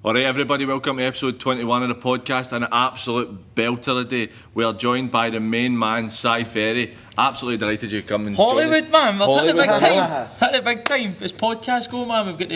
Alright everybody, welcome to episode 21 of the podcast. An absolute belter today. We are joined by the main man, Si Ferry. Absolutely delighted you come and Hollywood, join us. man, we've Hollywood. hit the big time. Hit the big time. This podcast go, man. We've got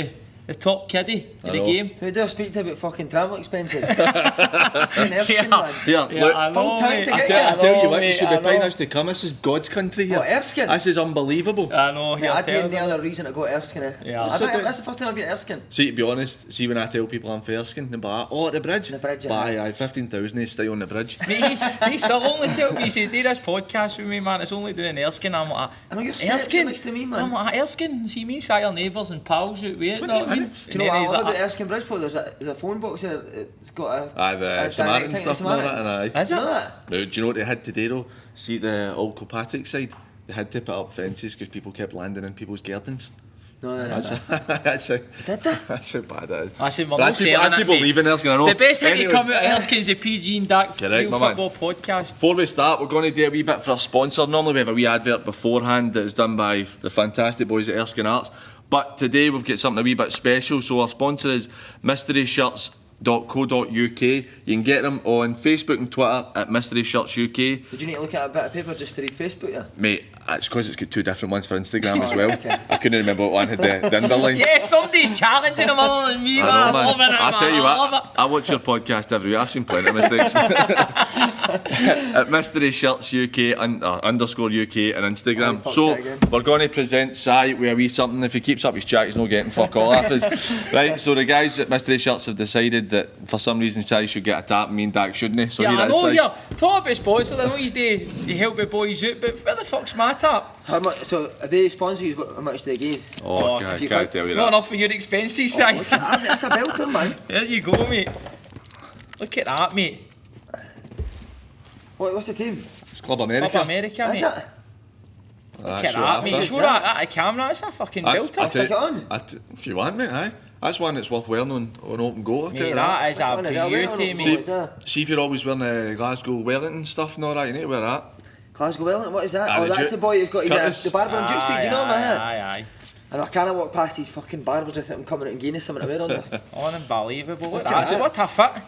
the top kiddie of the game. Who do I speak to about fucking travel expenses? Erskine, man. Here, look. I know, time to I get tell you what, you mate, should be I paying know. us to come. This is God's country here. What, Erskine? This is unbelievable. I know, Mate, I didn't know the reason to go to Erskine. Yeah. That's the first time I've been to Erskine. See, to be honest, see when I tell people I'm for Erskine, they're like, oh, at the bridge? The bridge, Aye, 15,000 is still on the bridge. Mate, he still only tell me, he says, do this podcast with me, man, it's only doing Erskine. I'm like, I know you're sitting next to me, man. I'm like, Erskine, see me, Si, our neighbours and pals out there. 20 minutes. Do you know what I love about Erskine Bridge for? There's a phone box there. It's got a Aye, the Samaritan direct stuff and all that. And aye. Is Do it? you know that? Now, do you know what they had today though? See the old Kilpatrick side? They had to put up fences because people kept landing in people's gardens. No. That's how bad it is. I said, we're But not as people, selling as it, people mate. leaving Erskine, I know. The best thing to Anyway, come out of Erskine's the PG and Dak Correct, my Football Podcast. Before we start, we're going to do a wee bit for a sponsor. Normally we have a wee advert beforehand that is done by the fantastic boys at Erskine Arts. But today we've got something a wee bit special. So our sponsor is mysteryshirts.co.uk. You can get them on Facebook and Twitter at Mystery Shirts UK. Did you need to look at a bit of paper just to read Facebook there? Mate, it's because it's got two different ones for Instagram as well. Okay. I couldn't remember what one had the underline. Yeah, somebody's challenging him other than me, man. I know, I'm loving it, I man. tell you I love what, it. I watch your podcast every week. I've seen plenty of mistakes. At Mystery Shirts UK underscore UK and Instagram. fuck So that again. we're going to present Si with a wee something. If he keeps up his chat, he's not getting fuck all off us. Right. So the guys at Mystery Shirts have decided that for some reason Si should get a tap. Me and Dak shouldn't he? So Yeah, here I it know, is, Si. yeah. Talk about sponsors, I know he's they help the boys out, but where the fuck's my tap? How much? So, if they sponsor you, how much do they give? Oh, if I you can't could- tell you Not that. enough for your expenses, Si. That's a belter, man. There you go, mate. Look at that, mate. What's the team? It's Club America. Club America, Is mate. it? Look at sure, that, mate. that's Show that at the camera, that's a fucking belter. Stick it on. If you want, mate, aye. That's one that's worth wearing on open go. I'll tell Mate, you that is Stick it on, is that a well beauty, on mate. Is that? See if you're always wearing the Glasgow Wellington stuff and all that, you need to wear that. Glasgow Wellington, what is that? Aye, Oh, the that's Duke. the boy who's got Curtis. the barber on Duke Street, do you know him? Aye. I know, I can't walk past these fucking barbers without him coming out and giving us something to wear on there. Unbelievable. Look Look at at that. that. What a fit.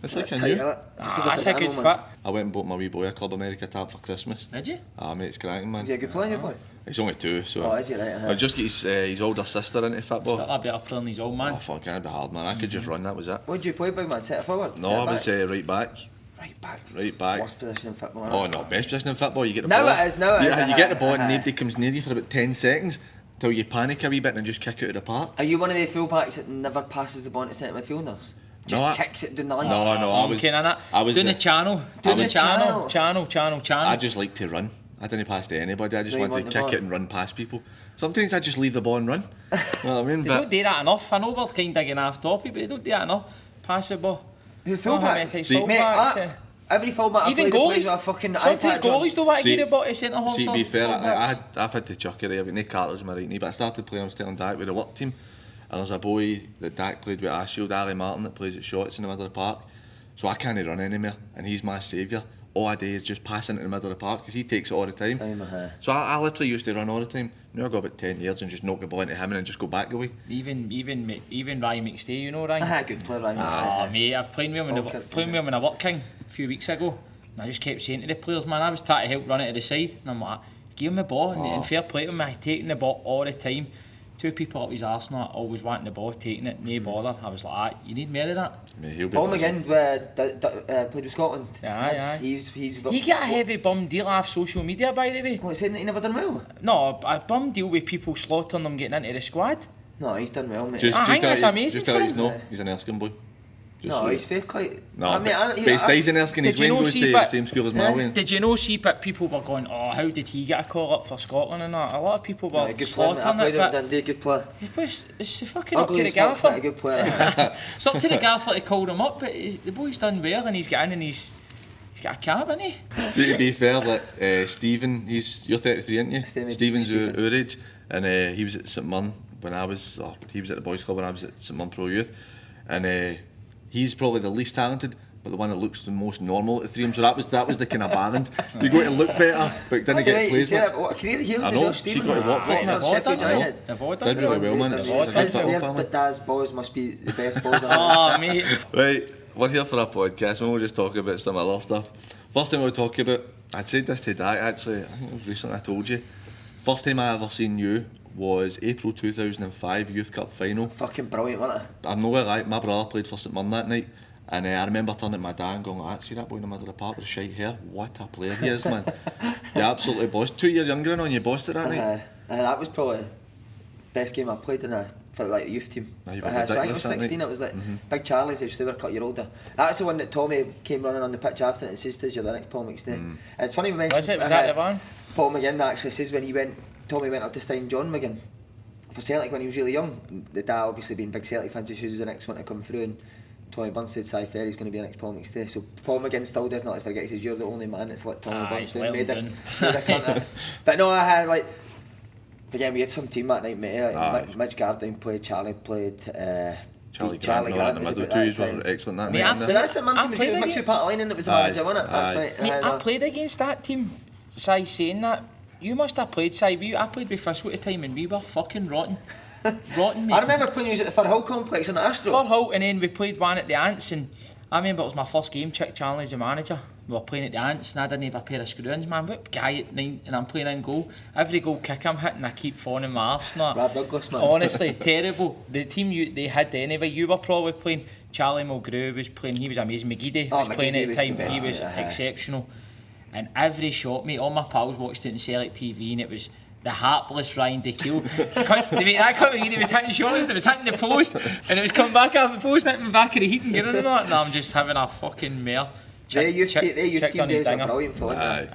It's like a Tight, new. innit? Just look That's at a that good animal, fit. I went and bought my wee boy a Club America tap for Christmas. Did you? Ah, mate, it's cracking, man. Is he a good player, your boy? He's only 2, so. Oh, is he right? I just get his older sister into football. Still a better player than his old man. Oh, fuck, that'd be hard, man. I could just run, that was it. What did you play, big man? Centre forward? No, I was right back. Right back. Right back. Worst position in football. Oh, no, best position in football. You get the Now ball. it is, now it is, Yeah, you get the ball and aye. nobody comes near you for about 10 seconds till you panic a wee bit and just kick it out of the park. Are you one of the full-backs that never passes the ball to centre midfielders? Just No, kicks it down the line? No, I was. Doing the- the channel. Doing Doing the the channel. channel. I just like to run. I didn't pass to anybody. I just No, you wanted want to the kick ball. it and run past people. Sometimes I just leave the ball and run. You know what I mean? They But don't do that enough. I know we're kind of getting off topic, but they don't do that enough. Pass the ball. Who Not how many full-backs? times See- Mate, full-backs, eh. every full-back I've Even played plays goalies. with a fucking Sometimes iPad on. goalies don't want to See- give the ball to centre half. See, to be fair, I've had to chuck it. I've got no carters in my right knee, but I started playing, I was telling Dak, with the work team. And there's a boy that Dak played with at Ashfield, Ali Martin, that plays at Shots in the middle of the park. So I can't run anymore, and he's my saviour. All I do is just pass into the middle of the park because he takes it all the time. So I literally used to run all the time. Now I go about 10 years and just knock the ball into him and then just go back away. Even Ryan McStay, you know Ryan? Good player, Ryan. Oh, mate, I've played with him in a work king a few weeks ago. And I just kept saying to the players, man, I was trying to help run it to the side. And I'm like, give him the ball. And fair play to him, I taking the ball all the time. 2 people up his arse and that, always wanting the ball, taking it, no bother. I was like, you need more of that. Mate, he'll be Paul buzzing. McGinn played with Scotland. Aye. He's He got a heavy bum deal off social media, by the way. What, saying that he never done well? No, a bum deal with people slaughtering them getting into the squad. No, he's done well, mate. I think that's amazing Just to let for you him. know, he's an Erskine boy. Just No, so- he's fake like. No, I mean, but he stays in Erskine. His Did you Wayne know goes see to the but- same school as my Wayne. Did you know, see, but people were going, oh, how did he get a call up for Scotland and that? A lot of people were Good player, mate. I slaughtering played it, him but Dundee, good player. it's fucking up to Ugly the as fuck, but a gaffer. good player. It's up to the gaffer to call him up, but the boy's done well and he's got in and he's got a cab, hasn't he? See, to be fair, like Stephen, you're 33, aren't you? Stephen's our age, and he was at St Mirren when he was at the boys club when I was at St Mirren Pro Youth, and he's probably the least talented, but the one that looks the most normal at the three of them. So that was the kind of balance. You go to look better, but didn't get plays much. What a career he I know, she got to Watford. Did really well, man. It's a good football family. Dad's boys must be the best boys. Oh, mate. Right, we're here for a podcast, and we'll just talk about some other stuff. First thing we'll talk about, I'd said this to Dak actually, I think it was recently I told you. First time I ever seen you was April 2005 Youth Cup final. Fucking brilliant, wasn't it? I'm not gonna lie, my brother played for St Mirren that night, and I remember turning to my dad and going, see that boy in the middle of the park with the shite hair? What a player he is, man. You absolutely bossed. 2 years younger than on you bossed it that night. That was probably the best game I played for like the youth team. So I think it was 16, it was like Big Charlie's age, they were a couple year older. That's the one that Tommy came running on the pitch after it and says to us, you're the next Paul McStay. And it's funny we mentioned... Was that the one? Paul McGinn actually says when Tommy went up to sign John McGinn for Celtic when he was really young. The dad obviously being big Celtic fans, he was the next one to come through, and Tommy Burns said Si Ferry's going to be the next Paul McStay. So Paul McGinn still doesn't let us forget, he says you're the only man that's let Tommy Burns do made a cunt of it. But no, I had like... Again, we had some team that night, mate. Like Mitch Gardine played, Charlie played, Charlie Grant in the middle too, were excellent that night. But that's it, man, team was good. Mixed with Pat Line and it was the manager, wasn't it? That's right. Mate, I played against that team. Si saying that, you must have played, Si. I played with Fish at the time and we were fucking rotten. Rotten, mate. I remember playing you at the Fir Hill complex in the Astro. Fir Hill, and then we played one at the Ants, and I remember it was my first game, Chick Charlie's the manager. We were playing at the Ants and I didn't have a pair of screw-ins, man. What guy at 9 and I'm playing in goal. Every goal kick I'm hitting, I keep falling in my arse. Rob Douglas, man. Honestly, terrible. The team they had anyway, you were probably playing. Charlie Mulgrew was playing, he was amazing. McGeady was playing at the time, he was exceptional. And every shot, mate, all my pals watched it on Celtic TV and it was the hapless Ryan DeKeel. That come he was hitting shots and it was hitting the post and it was coming back off the post and hitting the back of the heat and getting in that, and I'm just having a fucking mare. Their youth team days are brilliant for it.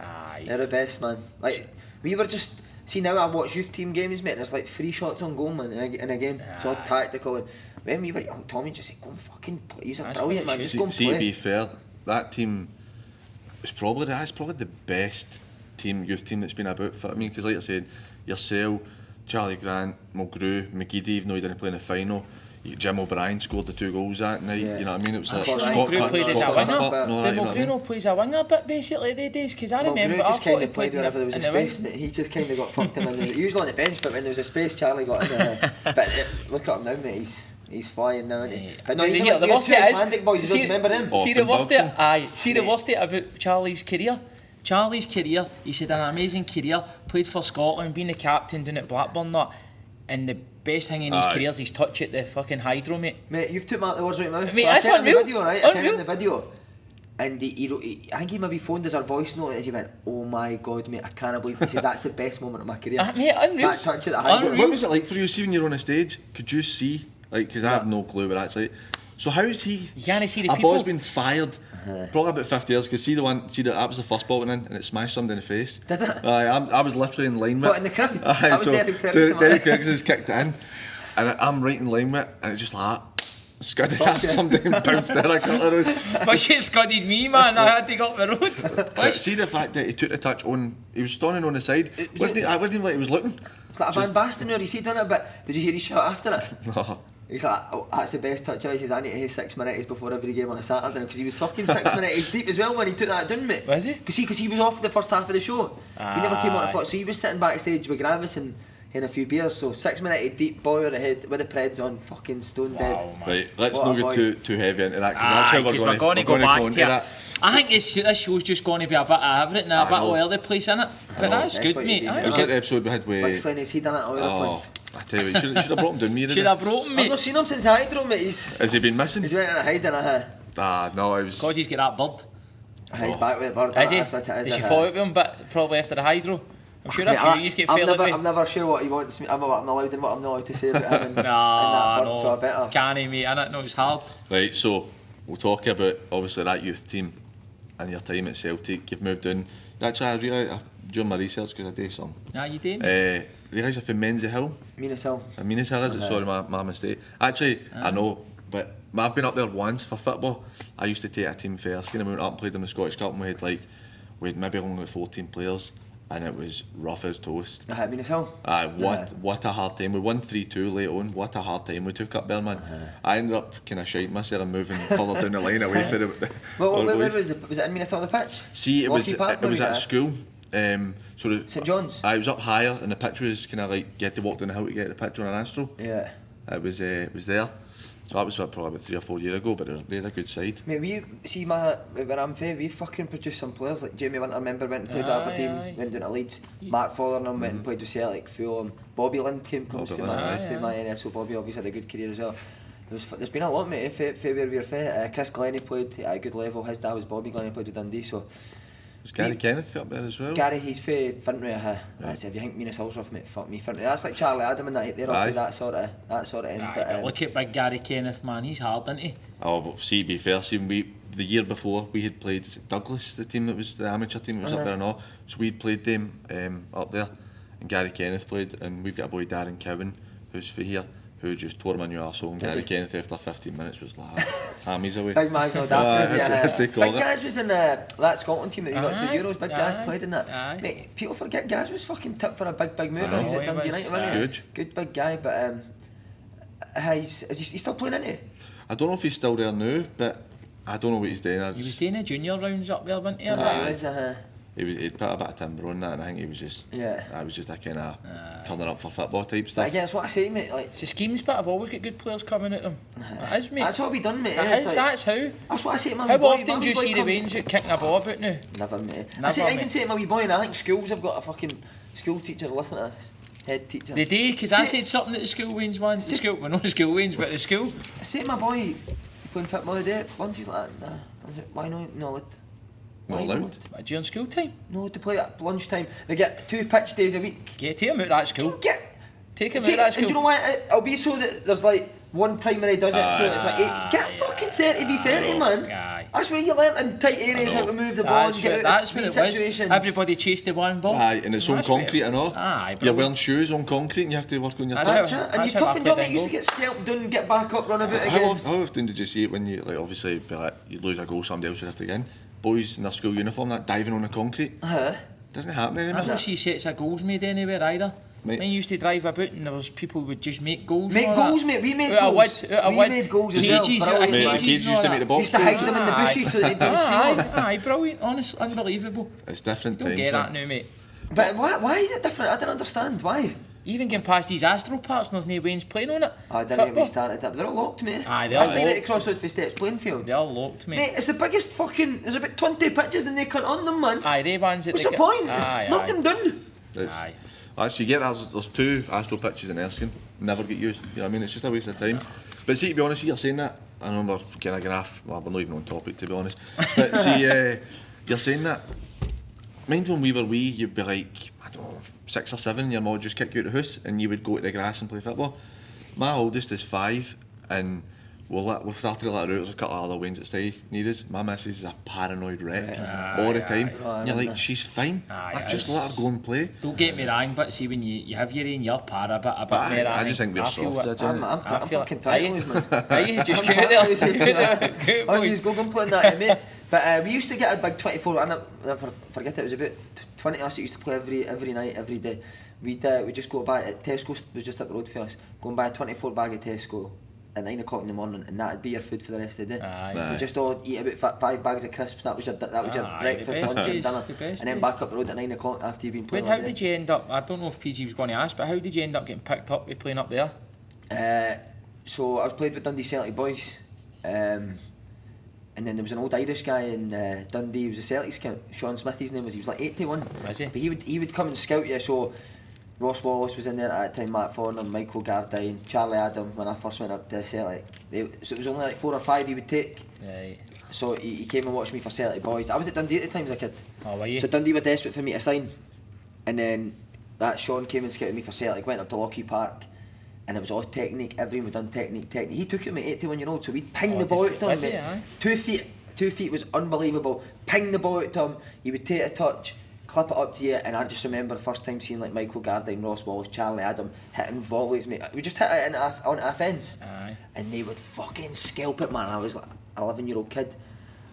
They're the best, man. Like, we were just... See, now I watch youth team games, mate, and there's like 3 shots on goal, man, in a game. It's all tactical. And when we were young, Tommy just said, go and fucking play. He's brilliant, man. Just go and play. To be fair, that team was probably the best youth team that's been about. For, I mean, because like I said, yourself, Charlie Grant, Mulgrew, McGeady, even though he didn't play in the final, Jim O'Brien scored the 2 goals that night. You know what I mean? It was like Mulgrew plays as a winger. Mulgrew plays a winger, but basically the days, because I remember Mulgrew just kind of played whenever there was a space. He just kind of got fucked in. Usually on the bench, but when there was a space, Charlie got in there. But look at him now, mate. He's flying now, isn't he? But no, even like the two Icelandic boys, you don't remember them? See the worst about Charlie's career. He said an amazing career, played for Scotland, being the captain down at Blackburn, and the best thing in his career is his touch at the fucking hydro, mate. Mate, you've took the words right out of my mouth. Mate, so I sent him the video, right? I sent him the unreal. video. And I think he maybe phoned us our voice note and he went, oh my god, mate, I can't believe this. That's the best moment of my career. Mate, unreal. That touch at the hydro. What was it like for you, see when you're on a stage? Could you see? Like, because I have no clue what that's like. So how's he? You can't see the people. people. A ball's been fired probably about 50 years. Because that was the first ball went in and it smashed somebody in the face. Did it? I was literally in line with it. What, in the crowd? That was Derek Ferguson. So Derek Ferguson's kicked it in and I'm right in line with it and it just like scudded at somebody and bounced there a couple of rows. My shit scudded me, man. I had to go up the road. But see the fact that he took the touch on, he was standing on the side. I wasn't even like he was looking. It's like a Van Basten where he said on it, but did you hear his shot after it? No. He's like, oh, that's the best touch ever. He says, I need to have 6 minutes before every game on a Saturday, because he was fucking 6 minutes deep as well when he took that down, mate. Was he? Because he was off the first half of the show. He never came on the foot, so he was sitting backstage with Gravis and having a few beers, so 6 minutes deep, boiler ahead with the Preds on, fucking stone dead. Man. Right, let's not get too heavy into that, because that's how we're going to go back to it. I think this show's just going to be a bit of everything, a bit all over the place, innit? But that's good, mate. It was like the episode we had with... Wixline, he done it all over the place. I tell you, you should have brought him down, mate. Should have brought him, mate. I've not seen him since Hydro, mate. Has he been missing? He's went in a hiding, no, I was... Because he's got that bird. He's back with the bird. Is he? Is he fought with him, but probably after the Hydro? I'm sure he's get fair with me. I'm never sure what he wants me. I'm allowed and what I'm not allowed to say about him and that bird, so I better. Can't he, mate, innit? No, it's hard. Right, so we'll talk about, obviously, that youth team and your time at Celtic. You've moved on. Actually, I realised, during my research, because I did some. You did? Realised you're from Menzies Hill? Minas Hill. Minas Hill, is it? Sorry, my mistake. Actually, I know, but I've been up there once for football. I used to take a team first, and we went up and played in the Scottish Cup, and we had maybe only 14 players. and it was rough as toast. I mean, it's how. What a hard time. We won 3-2 late on. What a hard time we took up there, man. I ended up kind of shiting myself and moving further down the line away from it. Well, where was it? Was it in Minnesota, the pitch? See, it was at school. St John's? I was up higher, and the pitch was kind of like, you had to walk down the hill to get to the pitch on an Astro. Yeah. It was there. So that was probably about 3 or 4 years ago, but they had a good side. Mate, where I'm from, we fucking produced some players, like Jamie Winter, remember, went and played at Aberdeen, went down to Leeds. Mark Fotheringham went and played with Celtic, Fulham. Bobby Lind comes from my area, so Bobby obviously had a good career as well. There's been a lot, mate, for where we were from. Chris Glennie played at a good level, his dad was Bobby Glennie, played with Dundee, so... Was Gary Kenneth up there as well? Gary, he's for Fintry, If you think Minas Hill's rough, mate, fuck me, Fintry. That's like Charlie Adam and that, they're off that sort of end. But look at big Gary Kenneth, man, he's hard, isn't he? Oh, but see, to be fair, the year before we had played Douglas, the team that was the amateur team that was up there and all, so we'd played them up there, and Gary Kenneth played, and we've got a boy Darren Cowan, who's for here, who just tore him a new arsehole, and Gary Kenneth after 15 minutes was like, hammies away. Big man's no daft, Big it. Gaz was in that Scotland team that we got to the Euros. Big Gaz played in that. Mate, people forget Gaz was fucking tipped for a big move. He was at Dundee United, wasn't he? Good big guy, but is he still playing, isn't he? I don't know if he's still there now, but I don't know what he's doing. He was doing the junior rounds up there, wasn't he? He'd put a bit of timber on that, and I think he was just a kind of turning up for football type stuff. I guess what I say, mate. Like, it's a schemes, but I've always got good players coming at them. It is, mate. That's what we done, mate. That's how. That's what I say, man. How often do you see the Waynes out kicking a ball about now? Never, mate. I even say to my wee boy, and I think schools have got a fucking school teacher listening to this. Head teacher. They do, because I said something at the school Waynes once. The school, well, not the school Waynes, but the school. I say to my boy, playing football today at lunch, he's like, nah. I was like, why not? Not allowed. During school time? No, to play at lunchtime. They get 2 pitch days a week. Take him out of that school. Take him out of that school. And do you know why? It'll be so that there's like one primary does it, so it's like 8. Get fucking 30v30, man. That's where you learn in tight areas how to move the ball and get out of these situations. Everybody chased the one ball. Aye, and it's on concrete and all. You're wearing shoes on concrete and you have to work on your touch. And you toughen down, you used to get scalped down and get back up, run about again. How often did you see it when you, like, obviously, you lose a goal, somebody else would have to get in? Boys in their school uniform, that diving on the concrete. Doesn't happen anymore. I don't see sets of goals made anywhere either. When you used to drive about and there was people who would just make goals. Make goals, mate. We made goals. We made goals as well. Cages used to make the box. Used to hide them in the bushes so they don't steal them. Aye, brilliant, honest, unbelievable. It's different times. Don't get that now, mate. But why is it different? I don't understand. Why? Even getting past these Astro parts and there's no Waynes playing on it. I didn't get me started. They're all locked, mate. Aye, they're all locked. I stayed at the Crossroad for Steps playing field. They're all locked, mate. Mate, it's the biggest fucking... There's about 20 pitches and they cut on them, man. Aye, they ones that... What's the point? Knock them down. Aye. Actually, there's 2 Astro pitches in Erskine. Never get used. You know what I mean? It's just a waste of time. But see, to be honest, you're saying that. I know we're kind of graph. Well, we're not even on topic, to be honest. But see, you're saying that. Mind when we were wee, you'd be like, I don't know, 6 or 7, your mum just kick you out of the house and you would go to the grass and play football. My oldest is 5 and we've started to let her out. There's a couple of other wings that stay needed. My missus is a paranoid wreck all the time. And you're like, she's fine. Just let her go and play. Don't get me wrong, but see when you have your own, you're para a bit more. I just think we're soft. I'm fucking tired, man. Aye, just go there. Oh, you just go and play that, mate. But we used to get a big 24, and I never forget it was about 20 of us that used to play every night, every day. We'd just go by, at Tesco was just up the road for us, go and buy a 24 bag of Tesco at 9 o'clock in the morning, and that'd be your food for the rest of the day. We'd just all eat about 5 bags of crisps, that was your breakfast, lunch and dinner, and then back up the road at 9 o'clock after you've been playing. How did you end up, I don't know if PG was going to ask, but how did you end up getting picked up with playing up there? So I was played with Dundee Celtic boys. And then there was an old Irish guy in Dundee. He was a Celtic scout. Sean Smith, his name was. He was like 81. Was he? But he would come and scout you. So Ross Wallace was in there at that time. Matt Fornham, Michael Gardine, Charlie Adam. When I first went up to Celtic, so it was only like 4 or 5 he would take. Right. So he came and watched me for Celtic boys. I was at Dundee at the time as a kid. Oh, were you? So Dundee were desperate for me to sign, and then that Sean came and scouted me for Celtic. Went up to Lockheed Park. And it was all technique, everyone was done technique. He took it at 81-year-old, so we'd ping the ball out to him. 2 feet was unbelievable. Ping the ball out to him, he would take a touch, clip it up to you, and I just remember the first time seeing like Michael Gardine, Ross Wallace, Charlie Adam hitting volleys, mate. We just hit it onto a fence, and they would fucking scalp it, man. I was like an 11-year-old kid.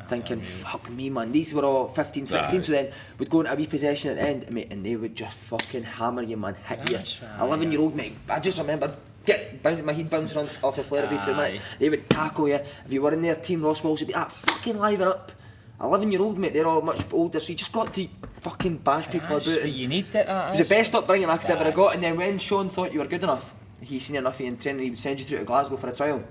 thinking, fuck me, man. These were all 15, 16, so then we'd go into a wee possession at the end, mate, and they would just fucking hammer you, man, hit you. 11-year-old, mate, I just remember my head bouncing off the flare every 2 minutes. They would tackle you. If you were in their team, Ross Walsh would be fucking liven up. 11-year-old, mate, they're all much older, so you just got to fucking bash people about. And you need that. It was the best upbringing I could ever have got, and then when Sean thought you were good enough, he seen enough in training, he would send you through to Glasgow for a trial.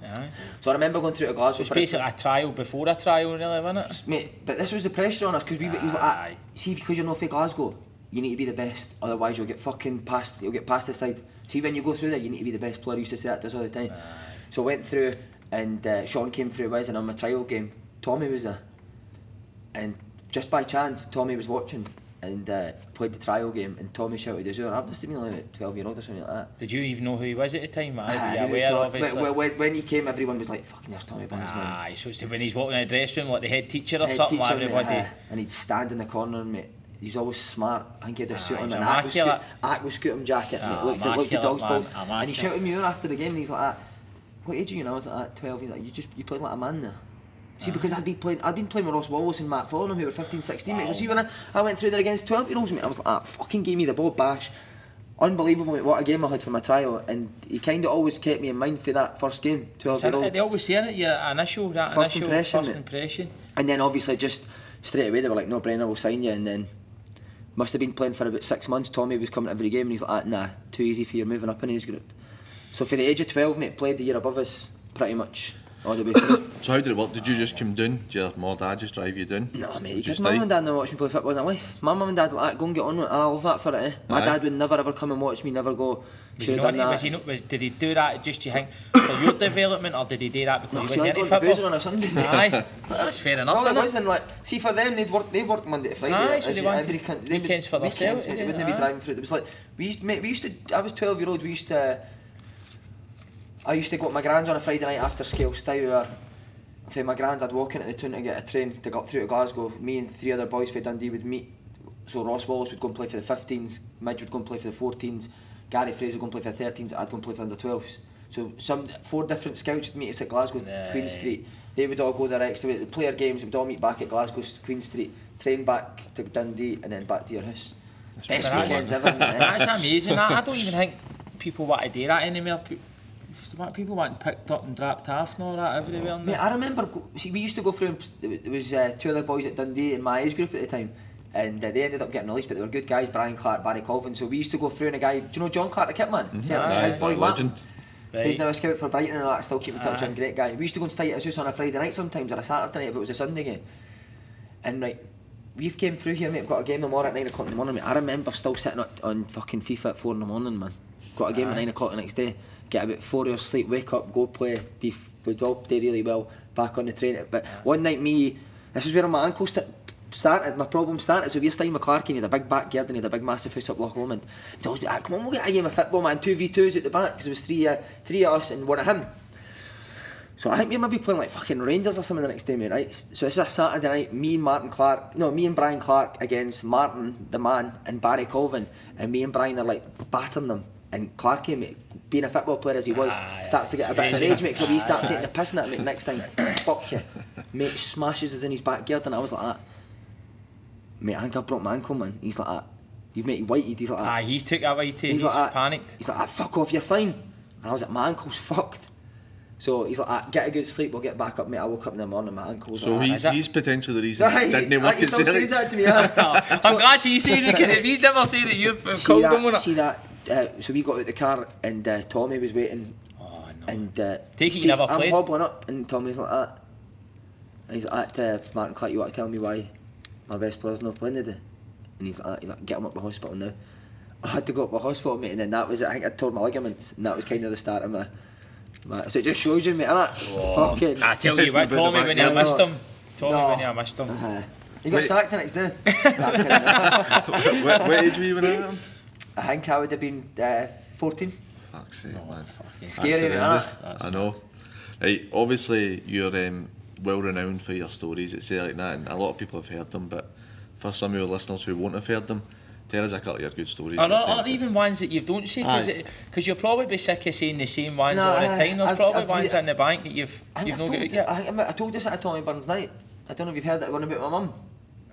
Aye. So I remember going through to Glasgow. So it's basically a trial before a trial, really, wasn't it? Mate, but this was the pressure on us because he was like, see, because you're not for Glasgow, you need to be the best, otherwise you'll get fucking past. You'll get past the side. See, when you go through there, you need to be the best player. He used to say that to us all the time. So I went through, and Sean came through with us, and on my trial game, Tommy was there, and just by chance, Tommy was watching. And played the trial game, and Tommy shouted us out. I must have been like 12-year-old or something like that. Did you even know who he was at the time? Aware, when he came, everyone was like, fucking there's Tommy Burns, man. Aye, so it's when he's walking in the dressing room like the head teacher or something, like everybody. And he'd stand in the corner, mate. He's always smart. I think he had a suit on, an Aqua Scoot jacket, mate. Looked the dog's ball. And he shouted me out after the game, and he's like, what age are you now? I was like 12. He's like, you played like a man there. See, because I'd been playing with Ross Wallace and Matt Farnham, who were 15, 16 mates. So see, when I went through there against 12-year-olds, mate, I was like, fucking gave me the ball bash. Unbelievable, mate, what a game I had for my trial. And he kind of always kept me in mind for that first game, 12-year-old. They always say it, your initial impression. And then obviously just straight away they were like, no, Brenner will sign you. And then must have been playing for about 6 months. Tommy was coming to every game and he's like, nah, too easy for you, moving up in his group. So for the age of 12, mate, played the year above us pretty much. All the way through. So how did it work? Did you just come down? Did your mum or dad just drive you down? No, mate, because my mum and dad never watched me play football in their life. My mum and dad like, go and get on with it, and I love that for it. My dad would never ever come and watch me, never go, should have done that. Did he do that just, you think, for your development, or did he do that because he wasn't into football? On a Sunday. Aye, that's fair enough. Well, it wasn't like, see, for them, they worked Monday to Friday. Aye, so they wanted weekends for themselves. They wouldn't be driving through it. It was like, I was 12-year-old, I used to go to my gran's on a Friday night after scale style. For my grands, I'd walk into the town to get a train to get through to Glasgow. Me and 3 other boys from Dundee would meet. So Ross Wallace would go and play for the 15s, Midge would go and play for the 14s, Gary Fraser would go and play for the 13s, I'd go and play for the under 12s. So 4 different scouts would meet us at Glasgow, Queen Street. They would all go their extra way. The player games would all meet back at Glasgow, Queen Street, train back to Dundee and then back to your house. Best weekends ever. That's amazing. I don't even think people want to do that anymore. People want picked up and dropped off and all that everywhere. Mate, I remember, we used to go through, there was 2 other boys at Dundee in my age group at the time, and they ended up getting released, but they were good guys, Brian Clark, Barry Colvin, so we used to go through and a guy, do you know John Clark, the kit man? His boy Matt, who's now a scout for Brighton and all that, I still keep in touch with him, great guy. We used to go and stay at his house on a Friday night sometimes, or a Saturday night if it was a Sunday game. And right, we've came through here, mate, we've got a game tomorrow at 9 o'clock in the morning, mate. I remember still sitting on fucking FIFA at 4 in the morning, man. Got a game at 9 o'clock the next day. Get about 4 hours sleep, wake up, go play, we'd all play really well, back on the train. But one night this is where my ankle started, my problem started. So we're staying with Clark and he had a big backyard and he had a big massive house up Loch Lomond. He'd always be like, come on, we'll get a game of football, man, 2v2s at the back, because it was three of us and 1 of him. So I think we might be playing like fucking Rangers or something the next day, mate, right? So it's a Saturday night, me and Brian Clark against Martin, the man, and Barry Colvin, and me and Brian are like battering them. And Clarky, mate, being a football player as he was, starts to get a bit of rage, mate, so we start taking the piss in it, mate, next time, fuck you. Mate smashes us in his backyard, and I was like that. Mate, I think I've broke my ankle, man. He's like that. You've made whitey, he's like that. He's took that whitey, he's like panicked. He's like, fuck off, you're fine. And I was like, my ankle's fucked. So he's like, get a good sleep, we'll get back up, mate. I woke up in the morning, my ankle's so like he's potentially the reason he didn't work at Celtic. He still says that to me, I'm glad he says it, because if he's never said that you've called him on it. See that? So we got out the car and Tommy was waiting. Oh no. And you never played? I'm hobbling up and Tommy's like that. And he's like that, Martin Clark, you want to tell me why my best player's not playing today? And he's like, get him up to hospital now. I had to go up to hospital, mate, and then that was it. I think I tore my ligaments, and that was kind of the start of my so it just shows you, mate, innit? Fucking. I tell you what, Tommy, when you missed him. He got sacked the next day. What age were you when that happened? I think I would have been 14. Fuck's sake, man. Scary, mate, I know. Right, obviously you're well renowned for your stories at Celtic, and a lot of people have heard them, but for some of your listeners who won't have heard them, tell us a couple of your good stories. Or even ones that you don't say, because you'll probably be sick of saying the same ones all the time. There's probably ones in the bank that you've not got out yet. I told this at a Tommy Burns night. I don't know if you've heard that one about my mum.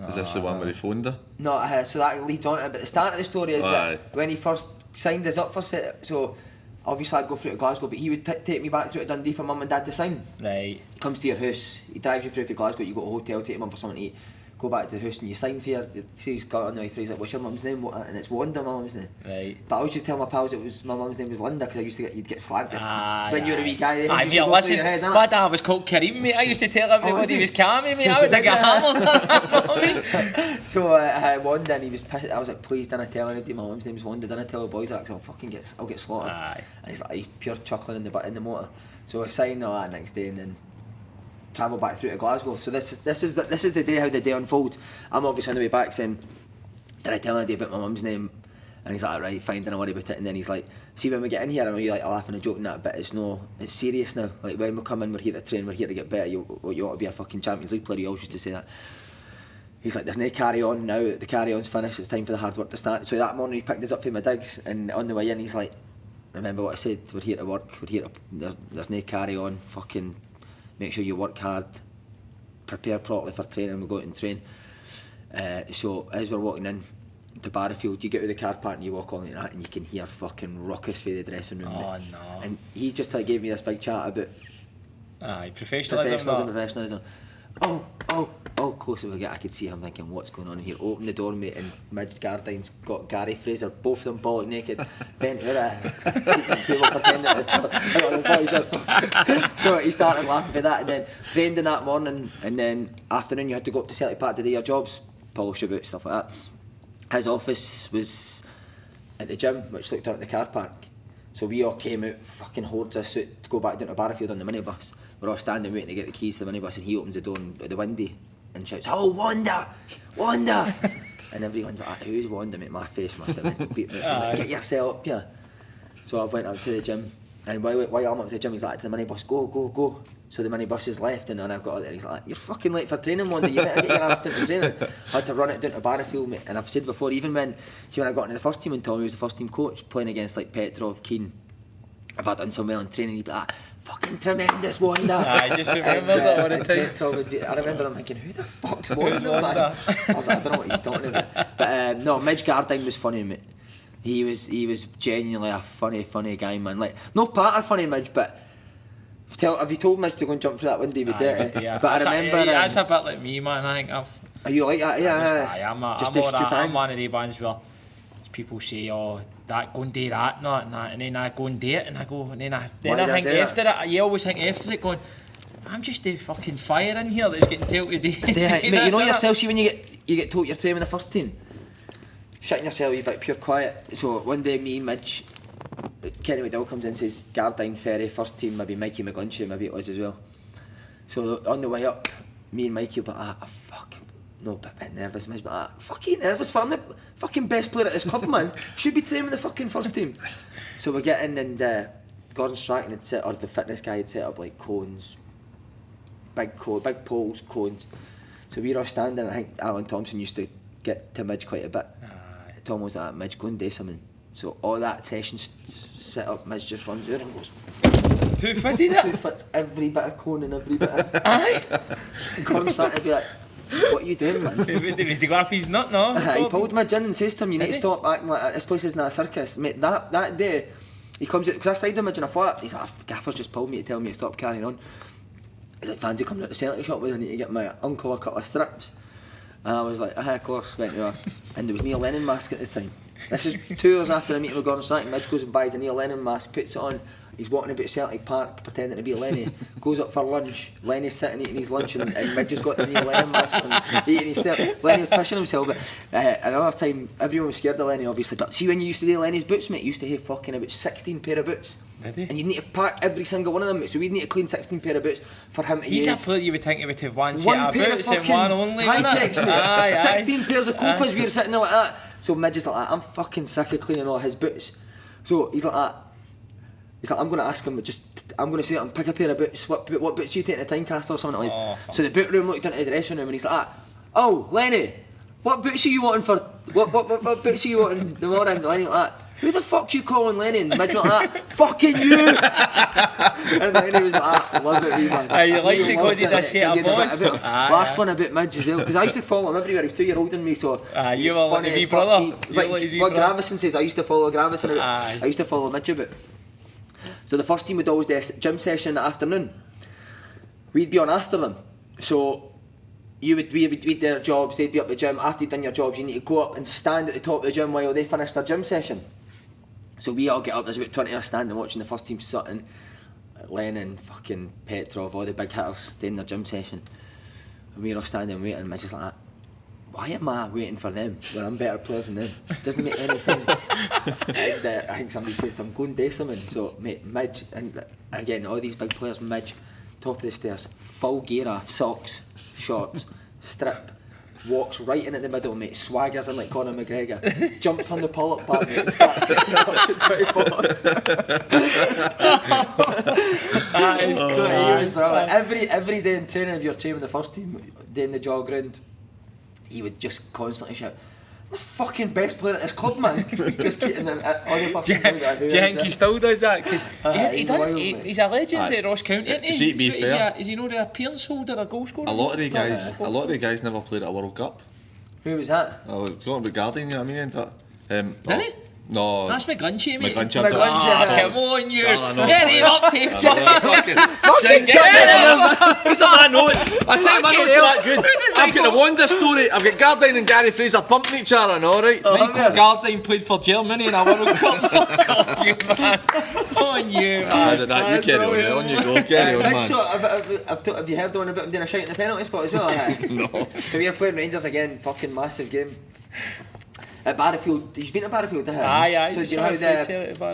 Is this the one where he phoned her? No, so that leads on to it. But the start of the story is that when he first signed us up for so obviously I'd go through to Glasgow, but he would take me back through to Dundee for mum and dad to sign. Right. He comes to your house, he drives you through to Glasgow, you go to a hotel, take him for something to eat, go back to the house and you sign for your, see he's got on the way through, he's like, what's your mum's name? And it's Wanda, my mum's name. Right. But I always used to tell my pals my mum's name was Linda, because I used to you'd get slagged if when you were a wee guy. Aye, mate, listen, my dad was called Kareem, mate. I used to tell everybody he was Cammy, mate. I would have got hammered. So Wanda, and he was pissed. I was like, please don't tell anybody my mum's name's Wanda, don't tell the boys that, because I'll get slaughtered. Aye. And he's like, he's pure chuckling in the motor. So I signed all that next day and then travel back through to Glasgow. So this is the day, how the day unfolds. I'm obviously on the way back saying, did I tell anybody about my mum's name? And he's like, right, fine, don't worry about it. And then he's like, see, when we get in here, I know you like laughing and joking that, but it's serious now. Like when we come in, we're here to train, we're here to get better. You ought to be a fucking Champions League player. He always used to say that. He's like, there's no carry on now, the carry on's finished, it's time for the hard work to start. So that morning he picked us up from my digs, and on the way in he's like, remember what I said, we're here to work, there's no carry on, fucking make sure you work hard, prepare properly for training, we'll go out and train. So as we're walking in to Barrowfield, you get to the car park and you walk on like that and you can hear fucking ruckus through the dressing room. Oh no. And he just gave me this big chat about professionalism. Oh, closer we get, I could see him thinking, what's going on here? Open the door, mate, and Midge Gardine's got Gary Fraser, both of them bollock naked, bent over a table pretending So he started laughing for that, and then trained in that morning, and then afternoon you had to go up to Celtic Park to do your jobs, polish your boots, stuff like that. His office was at the gym, which looked out at the car park. So we all came out, fucking hordes of suit, to go back down to Barrowfield on the minibus. We're all standing waiting to get the keys to the minibus, and he opens the door at the windy and shouts, "Oh, Wanda! Wanda!" And everyone's like, "Who's Wanda, mate?" My face must have been beaten out. Get yourself up here. So I went up to the gym, and while I'm up to the gym, he's like to the minibus, "Go." So the minibus is left, and then I've got out there, he's like, "You're fucking late for training, Wanda, you better get your ass down to training." I had to run it down to Barrowfield, mate. And I've said before, even when I got into the first team and Tommy was the first team coach, playing against like Petrov, Keane, if I'd done so well in training, he'd be like, "Fucking tremendous, Wanda." I just remember that all the time. I remember him thinking, who the fuck's Wanda, man? I was like, I don't know what he's talking about. But no, Midge Gardine was funny, mate. He was genuinely a funny guy, man. Like, no part of funny Midge, but have you told Midge to go and jump through that window? He would do it. But I remember... That's a bit like me, man, I think. Are you like that? Yeah. I'm one of the ones where people say, "Oh, that go and do that," and then I go and do it, and I go, and then I think after it. You always think after it, going, "I'm just the fucking fire in here that's getting told to do." Mate, you know yourself. See when you get told you're training with the first team, shutting yourself a wee bit, pure quiet. So one day, me, Midge, Kenny McDowell comes in and says, Gardine, Ferry, first team, maybe Mikey McGlinchey, maybe it was as well. So on the way up, me and Mikey were like, no, a bit nervous, Midge, but fucking nervous for I'm the fucking best player at this club, man. Should be training with the fucking first team. So we get in, and Gordon Strachan had set, or the fitness guy had set up like cones, big poles, cones. So we were all standing, I think Alan Thompson used to get to Midge quite a bit. Tom was like, "Midge, go and do something." So all that session set up, Midge just runs out and goes, 250 that? 250 every bit of cone and every bit of... Aye! And Gordon started to be like, "What are you doing, man?" He was the graph he's not, no. He pulled my gin and says to him, "You need to stop acting like this place isn't a circus." Mate, that day, he comes out, because I stayed him in a flat, he's like, "The gaffer's just pulled me to tell me to stop carrying on." He's like, "Fancy coming out the Celtic shop with, I need to get my uncle a couple of strips." And I was like, of course, went to her. And there was Neil Lennon mask at the time. This is 2 hours after I meet with Gordon Strachan. Midge goes and buys a Neil Lennon mask, puts it on. He's walking about Celtic Park pretending to be Lenny. Goes up for lunch. Lenny's sitting eating his lunch, and Midge has got the Neil Lennon mask on, eating his self. Lenny was pissing himself. But another time, everyone was scared of Lenny, obviously. But see, when you used to do Lenny's boots, mate, you used to have fucking about 16 pair of boots. Did he? And you need to pack every single one of them, mate. So we'd need to clean 16 pair of boots for him to use. He's a player you would think he would have one set of boots and one only. High-techs, mate. Aye. 16 pairs of copas, we were sitting there like that. So Midge is like that, "I'm fucking sick of cleaning all his boots." So he's like that. He's like, "I'm going to ask him, I'm going to say to him, pick a pair of boots. What boots do you take in the Tynecastle or something like this?" So the boot room looked into the dressing room, and he's like, "Oh, Lenny, what boots are you wanting for, what boots are you wanting tomorrow?" And Lenny like that. who the fuck you calling Lennon? Midge went like that, fucking you! And then he was like that, love it, wee man. You liked it because he did set up boys. Last one about Midge as well, because I used to follow him everywhere. He was 2 years older than me, so you were like a wee brother. It's like what Gravison says, I used to follow Gravison. I used to follow Midge a bit. So the first team would always do a gym session in the afternoon. We'd be on after them. So we'd do their jobs, they'd be up the gym. After you've done your jobs, you need to go up and stand at the top of the gym while they finish their gym session. So we all get up, there's about 20 of us standing watching the first team Sutton, Lennon, fucking Petrov, all the big hitters doing their gym session. And we're all standing waiting, and Midge is like that. Why am I waiting for them when I'm better players than them? Doesn't make any sense. And I think somebody says I'm going to do something. So mate, Midge, and again all these big players, Midge, top of the stairs, full gear off, socks, shorts, strip, walks right in at the middle, mate, swaggers in like Conor McGregor, jumps on the pull-up bar, mate, and starts getting up to 24 That is crazy. Every day in training, if you're training the first team, doing the jog round, he would just constantly shout, I'm the fucking best player at this club, man. Just getting them on the first team. Do you think he still does that? Cause he's a legend at Ross County, isn't he? See, to be fair, is he not the appearance holder or goal scorer? A lot of the guys never played at a World Cup. Who was that? I was talking about Guardian, you know what I mean? Did he? No. That's McGlinchey, mate. McGlinchey. Come on, you. Get him up, Dave. Fucking get him! What's that man notes? I tell you, my notes are that good. I've got the Wonder story. I've got Guardian and Gary Fraser pumping each other, alright? Michael Guardian played for Germany in a World Cup. You, man. On you, man. I did that. You carry on. On you go. Carry on, man. So, have you heard on about him doing a shout in the penalty spot as well? No. So we're playing Rangers again. Fucking massive game. At Barrowfield, you've been to Barrowfield, haven't you? Aye. So do you know how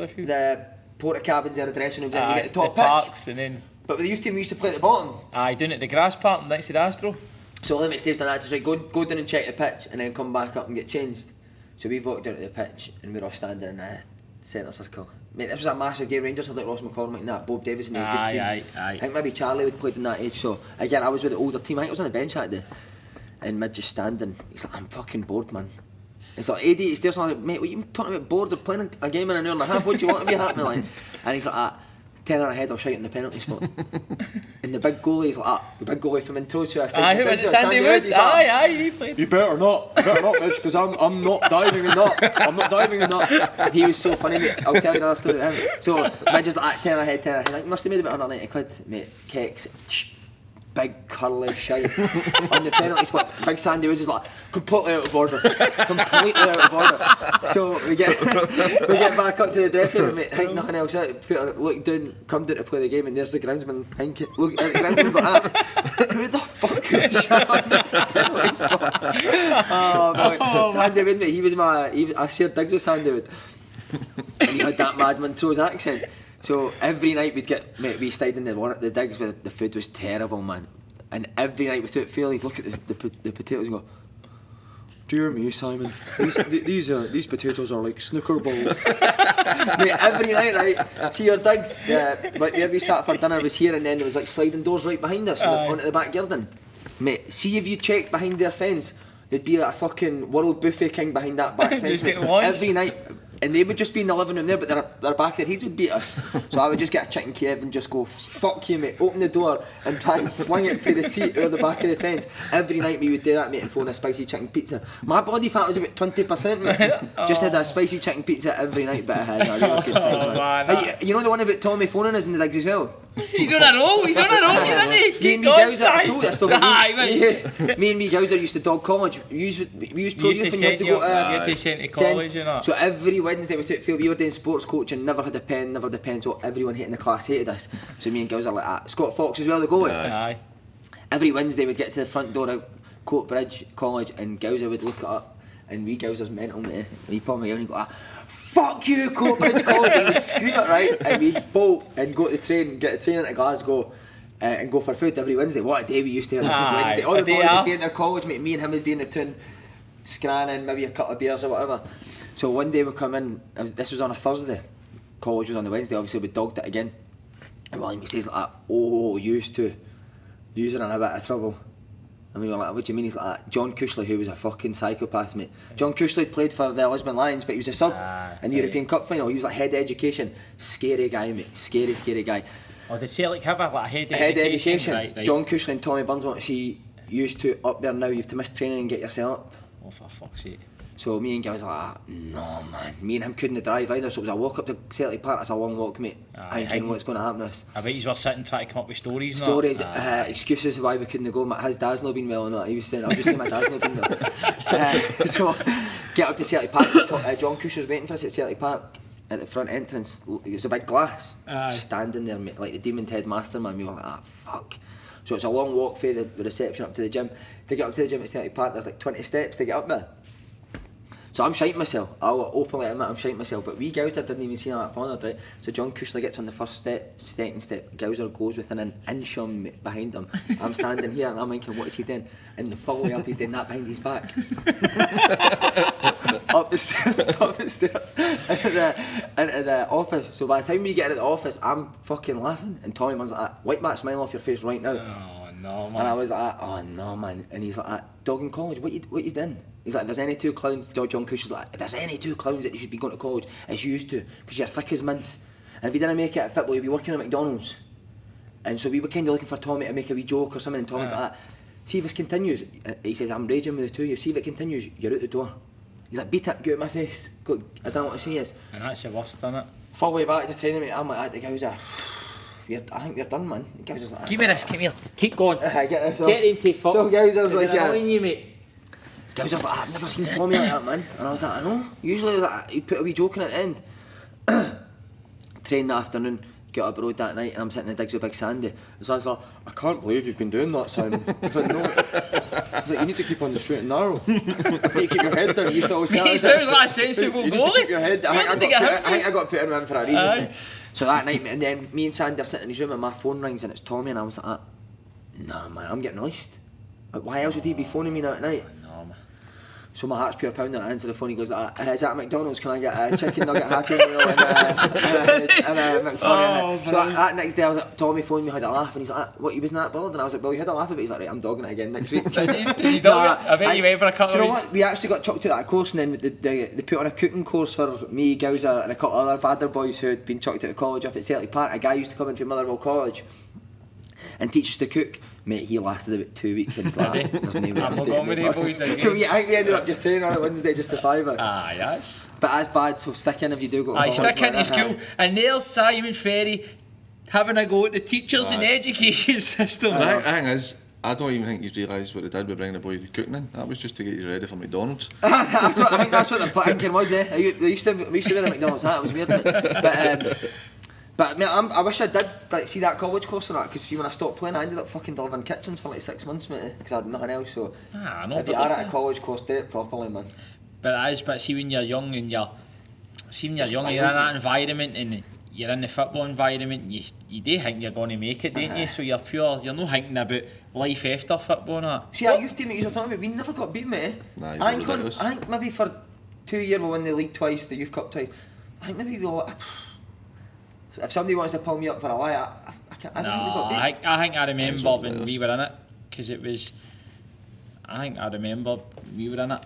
the porta cabins are, the dressing rooms, and you get the top parks pitch? And then... But with the youth team, we used to play at the bottom. Aye, down at the grass park next to the Astro. So limit stays like that, just like go down and check the pitch and then come back up and get changed. So we walked down to the pitch and we're all standing in the centre circle. Mate, this was a massive game. Rangers had like Ross McCormick and that, Bob Davis and a good team. Aye. I think maybe Charlie would played in that age. So again, I was with the older team. I think I was on the bench that day. And Midge just standing. He's like, I'm fucking bored, man. It's like, Eddie, he's there something like, mate, what are you talking about bored? They're playing a game in an hour and a half. What do you want to be happening like? And he's like, 10 hour ahead, I'll shout in the penalty spot. And the big goalie's like, the big goalie from Montrose, who I Aye, who was it? Sandy Wood? Aye, he played. You better not, Mitch, because I'm not diving in that. I'm not diving in that. He was so funny, mate. I'll tell you another story about him. So, Midge is like, 10 ahead. Like, must have made about 190 quid, mate. Keks. Big curly shite on the penalty spot. Big Sandy was just like completely out of order. So we get back up to the dressing room, mate. Think nothing else out. Peter look down, come down to play the game, and there's the groundsman. Look at the groundsman's like that. Who the fuck is shot on the penalty spot? Oh boy, Sandy Wood, mate. I shared digs with Sandy Wood, and he had that mad Montrose accent. So every night we stayed in the digs where the food was terrible, man. And every night without fail, he'd look at the potatoes and go, dear me, Simon, these potatoes are like snooker balls. Mate, every night, right? See your digs, like where we sat for dinner was here, and then there was like sliding doors right behind us onto the back garden. Mate, see if you checked behind their fence, there'd be like a fucking world buffet king behind that back fence. Every night. And they would just be in the living room there, but their back of their heads would beat us. So I would just get a chicken Kiev and just go, fuck you, mate, open the door and try and fling it through the seat or the back of the fence. Every night we would do that, mate, and phone a spicy chicken pizza. My body fat was about 20%, mate. Just had a spicy chicken pizza every night, but I had a really good time. Man. You know the one about Tommy phoning us in the digs as well? He's on a roll, isn't he? Me and me Gowser, I told this, but me and me Gowser used to dog college. We used pro youth and you had to go to college, you know. So every Wednesday without fail we were doing sports coaching, never had a pen, so everyone hating the class hated us. So me and Gowser like that. Scott Fox as well, the goalie. Aye. Every Wednesday we'd get to the front door of Coatbridge College and Gowser would look it up, and we Gowser's mental, mate. And he'd probably and he'd go, fuck you, Coatbridge College, and we'd scream it, right? And we'd bolt and go to the train, get a train into Glasgow and go for food every Wednesday. What a day we used to have Wednesday. All the boys would be in their college, mate. Me and him would be in the town, scranning, maybe a couple of beers or whatever. So one day we come in, this was on a Thursday, college was on the Wednesday, obviously we dogged it again. And William says like that, oh, used to, you're in a bit of trouble. And we were like, what do you mean? He's like, John Cushley, who was a fucking psychopath, mate. John Cushley played for the Lisbon Lions, but he was a sub in the European Cup final. He was like head of education. Scary guy, mate. Scary guy. Oh, did Celtic have a head of education? Right. John Cushley and Tommy Burns want to see used to up there now. You have to miss training and get yourself up. Oh, for fuck's sake. So me and guys were like, no man, me and him couldn't drive either, so it was a walk up to Celtic Park. That's a long walk, mate. I ain't know what's going to happen to us. I bet you were sitting trying to come up with stories. Excuses why we couldn't go. His dad's not been well or not. He was saying, I'll just say my dad's not been well. So get up to Celtic Park. John Cusher's waiting for us at Celtic Park at the front entrance. It was a big glass, standing there, mate, like the Demon Head Masterman. We were like, fuck. So it's a long walk for the reception up to the gym. To get up to the gym at Celtic Park, there's like 20 steps to get up there. So I'm shiting myself. I'll openly admit I'm shiting myself. But we Gowser didn't even see that bothered, right? So John Cushley gets on the first step, second step. Gowser goes within an inch of me behind him. I'm standing here and I'm thinking, what is he doing? And the full way up, he's doing that behind his back. Up the stairs, into the office. So by the time we get into the office, I'm fucking laughing. And Tommy Burns like, wipe that smile off your face right now. Oh no, man. And I was like, oh no, man. And he's like, dog in college, what you doing? He's like, there's any two clowns, John Cush's like, if there's any two clowns that you should be going to college, it's used to, because you're thick as mince. And if you didn't make it at football, you'd be working at McDonald's. And so we were kind of looking for Tommy to make a wee joke or something, and Tommy's like, see if this continues. He says, I'm raging with the two of you, see if it continues, you're out the door. He's like, beat it, get out of my face, go, I don't know what to say is. And that's the worst, isn't it? Full way back to training, mate, I'm like, the guys are, I think we're done, man. The guys are like, give me this, come here, keep going. Get this, Get him to fuck. So guys, I was like, you, mate. I was just like, I've never seen Tommy like that, man. And I was like, I know. Usually like, he'd put a wee joke in at the end. Train that afternoon, get up the road that night, and I'm sitting in the digs with Big Sandy. And so I was like, I can't believe you've been doing that, Simon. He's like, no. I was like, you need to keep on the straight and narrow. You need to keep your head down. You used to always say he sounds like a sensible goalie. You need to keep your head down. I think I got put in for a reason. So that night, and then me and Sandy are sitting in his room and my phone rings and it's Tommy, and I was like, nah, man, I'm getting lost. Like, why else would he be phoning me now at night? So my heart's pure pounding, I answer the phone, he goes, is that McDonald's, can I get a chicken nugget Happy Meal and a McFlurry? So that next day I was like, Tommy phoned me, had a laugh, and he's like, what, you wasn't that bothered? And I was like, well, you had a laugh about it. He's like, right, I'm dogging it again next week. I bet you went for a couple of weeks. You know what, we actually got chucked to that course, and then they put on a cooking course for me, Gowser, and a couple of other badder boys who had been chucked out of college up at Celtic Park. A guy used to come into Motherwell College and teach us to cook. Mate, he lasted about 2 weeks and it's like, there's no way I'm doing it. So I think we ended up just training on a Wednesday just to five us. Yes. But that's bad, so stick in if you do go to college. Stick into school. And there's Simon Ferry having a go at the teachers and the education system. The thing is, I don't even think you realise what they did with bringing the boy cooking in. That was just to get you ready for McDonald's. I think that's what the thinking was, eh? We used to wear a McDonald's hat, it was weird. But mate, I wish I did see that college course or not, because when I stopped playing I ended up fucking delivering kitchens for like 6 months, mate, because I had nothing else. So if you are at a college course, do it properly, man. But see when you're young and you're in that environment and you're in the football environment, you do think you're going to make it, don't you? So you're not thinking about life after football and that. See, our youth team that you were talking about, we never got beat, mate. Nah, I think maybe for 2 years we won the league twice, the youth cup twice. I think maybe if somebody wants to pull me up for a lie, I don't think we got beat. I think I remember when we were in it, because it was. I think I remember we were in it.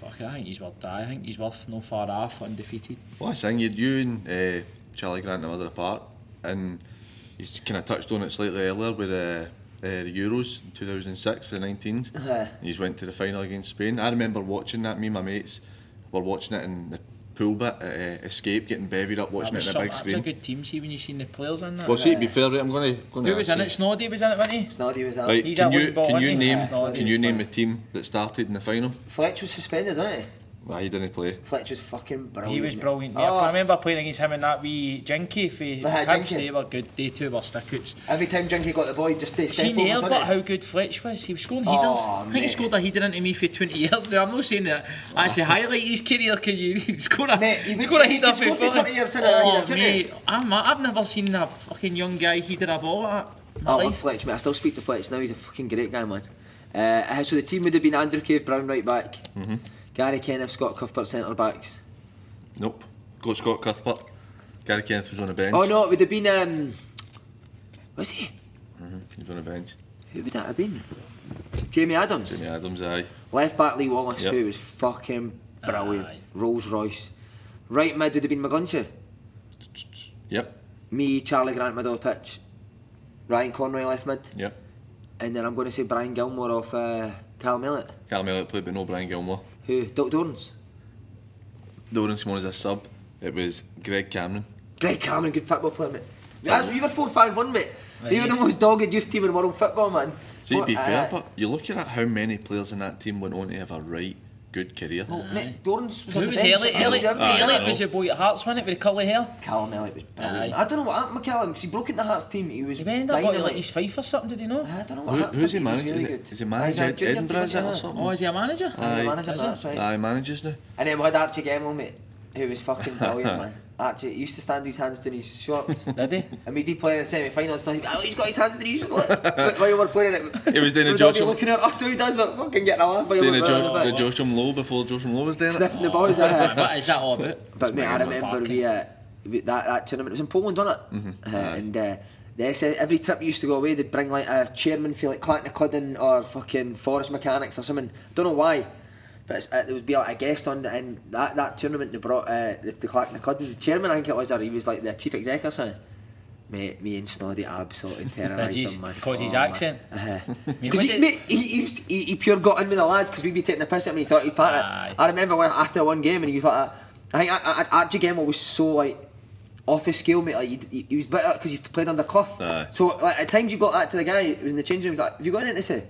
Fuck, I think he's worth no far off undefeated. Well, I think you and Charlie Grant and Mother Park, and you kind of touched on it slightly earlier with the Euros in 2006, the 19s. And you went to the final against Spain. I remember watching that. Me and my mates were watching it in the pool bit at Escape, getting bevied up, watching it on the big screen. That's a good team, see, when you seen the players in that. Well, see, to be fair, right, I'm going to. Who was in it? Snoddy was in it, wasn't he? Snoddy was in it. Right, He's can you name the team that started in the final? Fletch was suspended, wasn't he? Nah, he didn't play. Fletch was fucking brilliant. He was brilliant. Yeah. I remember playing against him and that wee Jinky for Hibs. They were good. They two were stickouts. Every time Jinky got the ball, he just did step over. Seen Albert how good Fletch was. He was scoring headers. I think he scored a header into me for 20 years now. I'm not saying that actually highlight his career because you scored a header for 20 years. Mate, I've never seen a fucking young guy header a ball like that. I love Fletch, mate. I still speak to Fletch now. He's a fucking great guy, man. So the team would have been Andrew Cave Brown right back. Gary Kenneth, Scott Cuthbert centre backs. Nope. Got Scott Cuthbert. Gary Kenneth was on the bench. Oh no, it would have been was he? He was on the bench. Who would that have been? Jamie Adams. Jamie Adams, aye. Left back Lee Wallace, Yep. who was fucking brilliant. Aye. Rolls Royce. Right mid would have been McGlinchey. Yep. Me, Charlie Grant, middle of the pitch. Ryan Conroy left mid. Yep. And then I'm going to say Brian Gilmore off Callum Elliott. Callum Elliott played, but no Brian Gilmore. Who? Doc Dorans. Doran Simone as a sub. It was Greg Cameron. Greg Cameron, good football player, mate. We were 4-5-1, mate. Right, We were the yes. most dogged youth team in world football, man. See, to be fair, but you're looking at how many players in that team went on to have a right good career. Well, mate, Dorans was on Who the was bench. Elliot? Elliot Elliot was the boy at Hearts, wasn't it, with the curly hair? Callum Elliott was brilliant. Aye. I don't know what happened with Callum, because he broke into the Hearts team. He was He ended up got dynamite. like his fife or something, did he know? I don't know what happened. Who's he was managed? really Is good. he managed Aye, junior Edinburgh, is it, team, or yeah. something? Oh, is he a manager? Aye, Aye. manager, Is that's it? right. Aye, manages now. And then we had Archie Gemmell, mate, who was fucking brilliant, man. Archie he used to stand with his hands down his shorts. Did he? And we'd be playing in the semi-finals, so he'd be, he's got his hands down his shorts. While we were playing it, He was doing a we'd all be Joshua- looking at us, so he does, but fucking getting a laugh while Doing we the were running the about. Josham Low before Josham Low was doing it. Sniffing the boys. What is that all about? But mate, I remember that tournament. It was in Poland, wasn't it? And they said every trip we used to go away, they'd bring like a chairman for like Clacknacuddin or fucking Forest Mechanics or something. Don't know why, but there would be like a guest on, and that tournament they brought the Clacknacuddin the chairman. I think it was, or he was like the chief exec or something. Mate, me and Snoddy absolutely terrorised him, man. Because his accent. Because he pure got in with the lads because we'd be taking the piss at him and he thought he'd part Aye. it. I remember after one game and he was like, I think Archie Gemmell was so like off his scale, mate. Like he was bitter because he played under Clough. Aye. So like at times you got that to the guy, it was in the changing room, he was like, have you got anything to say?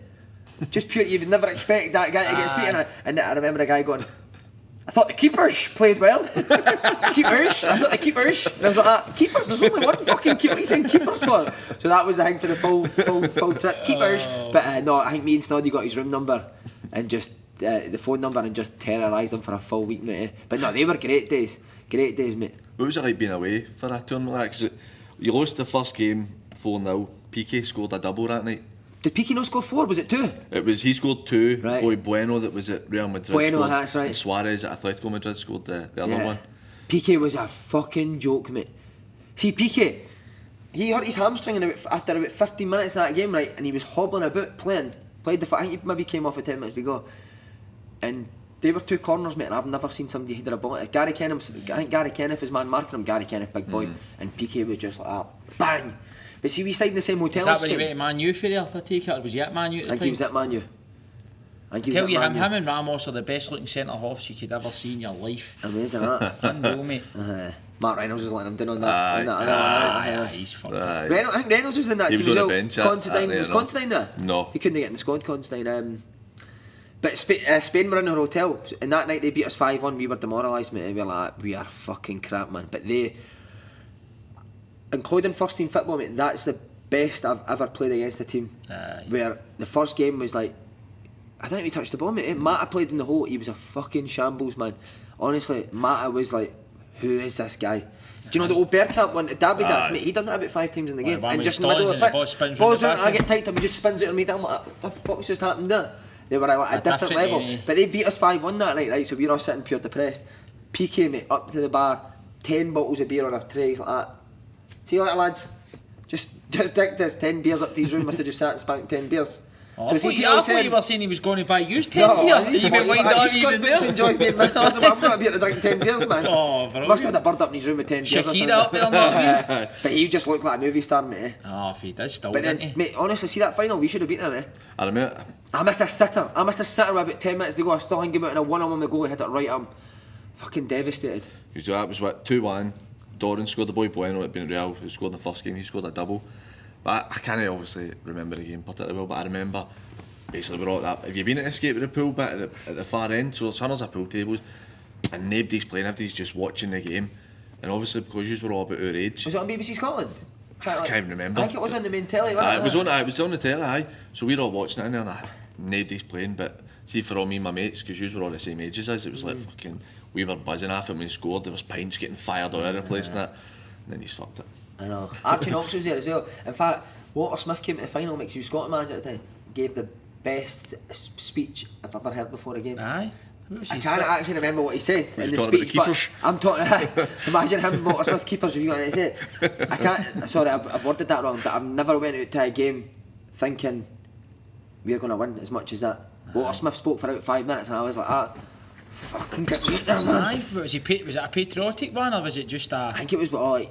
Just pure, you would never expect that guy to get speaking. And I remember the guy going, I thought the keepers played well. Keepers? I thought the keepers. And I was like, keepers? There's only one fucking keeper. What are you saying keepers for? So that was the thing for the full trip. Keepers. But no, I think me and Snoddy got his room number and just the phone number and just terrorised him for a full week, mate. But no, they were great days. Great days, mate. What was it like being away for a tournament like that? 'Cause you lost the first game 4-0. PK scored a double that night. Did Piqué not score 4? Was it 2? He scored 2. Right. Boy Bueno that was at Real Madrid. Bueno, scored, that's right. And Suarez at Atletico Madrid scored the other one. Piqué was a fucking joke, mate. See, Piqué, he hurt his hamstring after about 15 minutes of that game, right? And he was hobbling about playing. I think he maybe came off at 10 minutes to go. And they were 2 corners, mate, and I've never seen somebody header a ball. Gary Kenneth, I think Gary Kenneth was man marking him. Gary Kenneth, big boy. And Piqué was just like that. Bang! But see, we stayed in the same hotel. Is that when he went to Man U for there, I take it? Or was he at Man U at the I think time? he was at Man U. Tell you, him and Ramos are the best looking centre-halves you could ever see in your life. Amazing, that. Unreal, mate. Mark Reynolds was letting him down on that. Aye, he's fucked up. Aye. I think Reynolds was in that He team was as on well. the bench Considine, at was the Considine there? No. He couldn't get in the squad, Considine. But Spain were in our hotel, and that night they beat us 5-1. We were demoralised, mate. We were like, we are fucking crap, man. But they, including first team football, mate, that's the best I've ever played against a team. Aye. Where the first game was like, I don't think we touched the ball, mate. Mata played in the hole. He was a fucking shambles, man. Honestly, Mata was like, who is this guy? Do you know the old Bergkamp one? Derby dance, mate. He done that about 5 times in the game, and just in the middle of the pitch, balls out, I get tight, and he just spins it on me. I'm like, what the fuck's just happened there? They were like a different level, but they beat us 5-1 that night, right? So we were all sitting pure depressed. PK, mate, up to the bar, 10 bottles of beer on a tray, like that. See you later, lads. Just dicked us 10 beers up to his room. Must have just sat and spanked 10 beers. Oh, So I see, thought people you were saying he was going to buy used 10 beer. he You went wind up even beers. Enjoy being missed. I'm got a beer to drink 10 beers, man. Oh, brilliant. Must have had a bird up in his room with 10 beers or something. Shakira up there, not But he just looked like a movie star, mate. Oh, if he does still, But didn't then, he? mate, honestly, see that final? We should have beaten them, eh? I remember. I missed a sitter with about 10 minutes to go. I still hanging about in a one-on-one with the goalie, hit it right. I'm fucking devastated. So that was what, 2-1. Doran scored the boy Bueno at being Real, who scored in the first game. He scored a double. But I can't obviously remember the game particularly well, but I remember basically we're all at that. Have you been at Escape with the pool bit at the far end? So there's hundreds of pool tables and nobody's playing, everybody's just watching the game. And obviously because you were all about our age. Was it on BBC Scotland? I can't even remember. I think it was on the main telly, wasn't it was on the telly, aye. So we were all watching it in there and nobody's playing, but see for all me and my mates, because you were all the same age as us, it was like fucking, we were buzzing off it when we scored, there was pints getting fired all over the place and that. And then he's fucked it. I know. Archie Knox was there as well. In fact, Walter Smith came to the final, mate, 'cause he was Scotland manager at the time, gave the best speech I've ever heard before a game. Aye. I can't actually remember what he said Was in he the talking speech, about the but keepers? I'm talking. Imagine him, Walter Smith, keepers. Have you got anything to say? I can't. Sorry, I've worded that wrong. But I've never went out to a game thinking we're going to win as much as that. Walter Smith spoke for about 5 minutes and I was like, fucking get me out there, man. Aye, but was it a patriotic one or was it just a... I think it was like,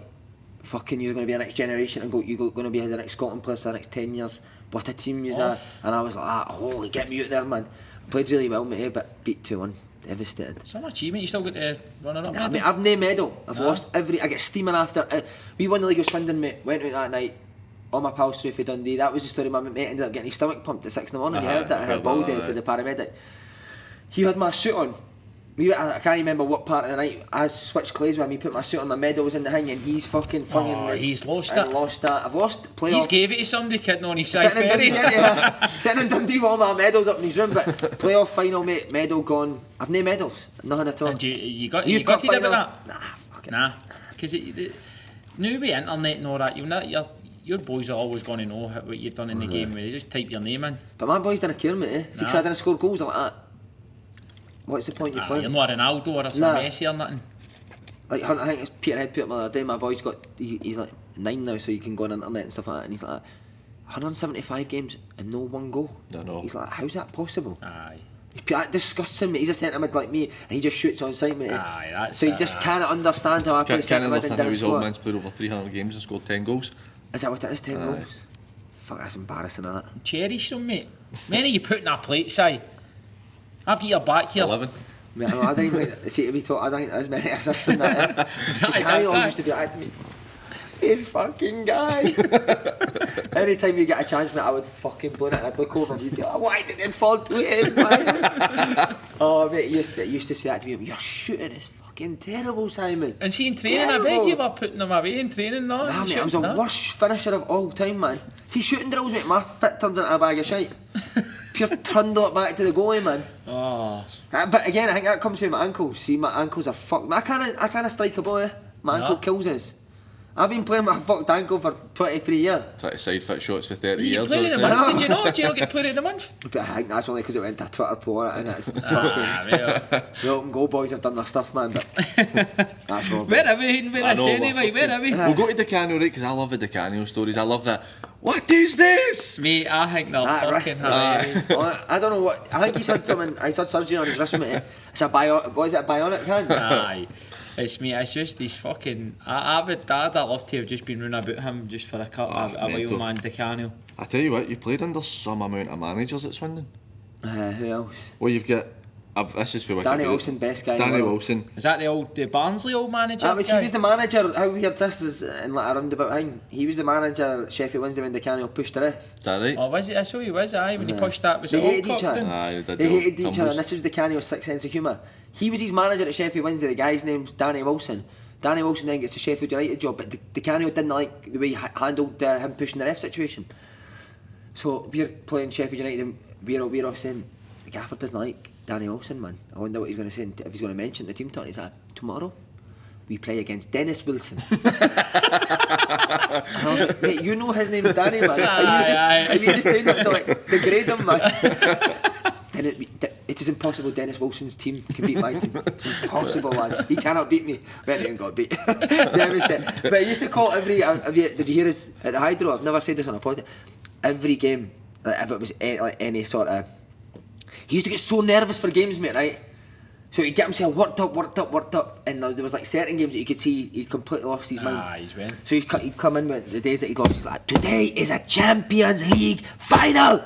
fucking you're going to be the next generation and you're going to be the next Scotland player for the next 10 years. What a team is that? And I was like, holy, get me out there, man. Played really well, mate, but beat 2-1. Devastated. Some achievement, you still got to run it up. Nah, mate, I've no medal. I've lost every... I get steaming after... we won the League of Swindon, mate. Went out that night. All my pals through for Dundee. That was the story. My mate ended up getting his stomach pumped at 6 in the morning. You heard that? I had balled out to the paramedic. He had my suit on. I can't remember what part of the night. I switched clothes with him. He put my suit on, my medal was in the hang, and he's fucking flinging he's lost it. Lost that. I've lost playoff. He's gave it to somebody kidding on his Si Ferry. Sitting in Dundee with all my medals up in his room, but playoff final, mate, medal gone. I've no medals, nothing at all. And you got to about that? Nah, fuck it. Nah, because now with internet and all that, your boys are always going to know what you've done in the game. They just type your name in. But my boys didn't care, mate. See, 'cause I didn't score goals like that. What's the point you're playing? You're not Ronaldo or Messi or nothing. Like, I think it's Peterhead put up the other day. My boy's got, he's like 9 now, so you can go on internet and stuff like that. And he's like, 175 games and no one goal. I know. He's like, how's that possible? Aye. That disgusts him, mate. He's a centre mid like me, and he just shoots on sight, mate. Aye, that's so he just cannot understand how I play centre mid. Can't understand how his old man's played over 300 games and scored 10 goals. Is that what it is? 10 goals? Fuck, that's embarrassing, isn't it? Cherish them, mate. Many you put in a plate, Si. I've got your back here. 11. Mate, I don't think, see, to be taught, I don't think there's many assists in that. The guy always used to be like to me, this fucking guy. Anytime you get a chance, mate, I would fucking blow it and I'd look over and you'd be like, why did it fall to him, man? Oh, mate, he used to say that to me, your shooting is fucking terrible, Simon. And see, in training, I bet you were putting them away in training, no? Nah, mate, I was the worst finisher of all time, man. See, shooting drills, mate, my fit turns into a bag of shite. Pure trundle it back to the goalie, man. Oh. But again, I think that comes from my ankles. See, my ankles are fucked. I can't strike a ball, eh? My ankle kills us. I've been playing with a fucked ankle for 23 years. Try to side foot shots for 30 You years. get player of the month, did you know? Do you not get player of the month? But I think that's only because it went to a Twitter poll on it, and it's fucking... The open goal boys have done their stuff, man, but... That's wrong. Where are we heading with this anyway? Where are we? We'll go to Di Canio, right, because I love the Di Canio stories. I love that. What is this? Mate, I think they're fucking hilarious. I don't know what... I think he's had surgery on his wrist, mate. It's a what is it, a bionic hand? Aye. It's just these fucking... I'd love to have just been running about him just for a cut of a wild man Di Canio. I tell you what, you played under some amount of managers at Swindon. Who else? Well, you've got... this is for Danny Wilson, best guy. Danny Wilson. Is that the Barnsley old manager? He was the manager. How weird this is in like a roundabout thing. He was the manager at Sheffield Wednesday when Di Canio pushed the ref. Is that right? Oh, was it? I saw he was, aye. When he pushed that, was they it hated all each other. Aye, they hated each other, and this was Di Canio's sick sense of humour. He was his manager at Sheffield Wednesday. The guy's name's Danny Wilson. Danny Wilson then gets the Sheffield United job, but Di Canio didn't like the way he handled him pushing the ref situation. So we're playing Sheffield United, and we're all saying, the gaffer doesn't like Danny Wilson, man. I wonder what he's going to say, if he's going to mention the team talk. He's like, tomorrow we play against Dennis Wilson. And I was like, mate, you know his name's Danny, man. Are you just doing that to like degrade him, man? And it is impossible Dennis Wilson's team can beat my team. It's impossible, lads. He cannot beat me. Well, he ain't got beat. But he used to call every... Did you hear us at the Hydro? I've never said this on a podcast. Every game, like, if it was any sort of... He used to get so nervous for games, mate, right? So he'd get himself worked up. And there was like certain games that you could see he'd completely lost his mind. He's went. So he'd come in with the days that he'd lost. He's like, today is a Champions League final!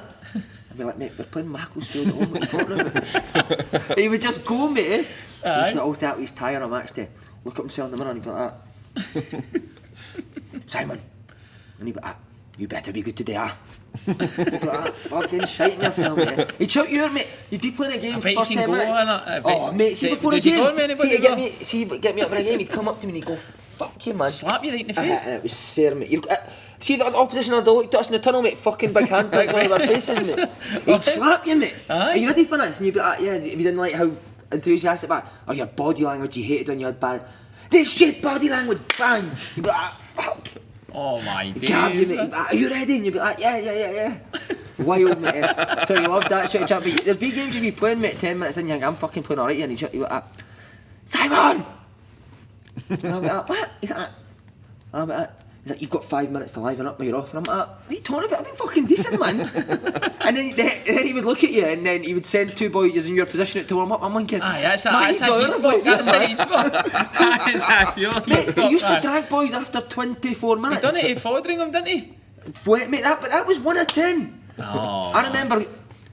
I'd be like, mate, we're playing Macclesfield at home, what are you talking about? He would just go, mate. He's like, oh, that was tired on match day. Look at himself in the mirror and he'd be like that. Simon. And he'd be like, you better be good today, He'd be like, fucking shiting yourself, mate. He'd shout you out, mate. You'd be playing a game for 10 minutes. Oh, mate, see before a game. See, get me up for a game, he'd come up to me and he'd go, fuck you, man. Slap you right in the face. And it was sore, mate. See the opposition had looked at us in the tunnel, mate, fucking big hand bags all over our faces, mate. He'd slap you, mate. Are you ready for this? And you'd be like, yeah, if you didn't like how enthusiastic about, oh, your body language, you hated when you had bad, this shit body language, bang. You'd be like, fuck. Oh my days. You, mate. Are you ready? And you'd be like, yeah. Wild, mate. So you loved that shit chat. But there's big games you'd be playing, mate, 10 minutes in, you think, I'm fucking playing alright, and he'd shut you like that. Simon! And I'll be like, what? He's like, I'm like, He's like, you've got 5 minutes to liven up when you're off. And I'm like, what are you talking about? I'm being fucking decent, man. And then he would look at you and then he would send 2 boys in your position to warm up. I'm thinking, that's how he's That's how I feel. Mate, he used to drag boys after 24 minutes. He done it to Fodringham, didn't he? Wait, mate, that was 1 of 10. Oh, I remember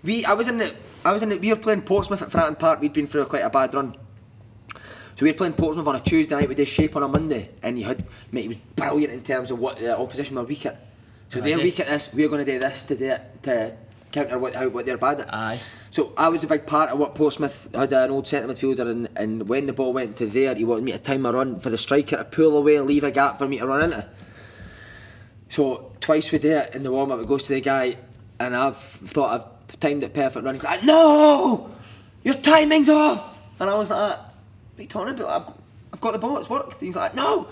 we were playing Portsmouth at Fratton Park. We'd been through quite a bad run. So we were playing Portsmouth on a Tuesday night with this Shape on a Monday, and he was brilliant in terms of what the opposition were weak at. So they're weak at this, we're going to do this to counter what they're bad at. Aye. So I was a big part of what Portsmouth had, an old centre midfielder, and when the ball went to there, he wanted me to time a run for the striker to pull away and leave a gap for me to run into. So twice we do it in the warm up, it goes to the guy, and I've thought I've timed it perfect run. He's like, no, your timing's off. And I was like, what are you talking about? I've got the ball, it's worked. He's like, no,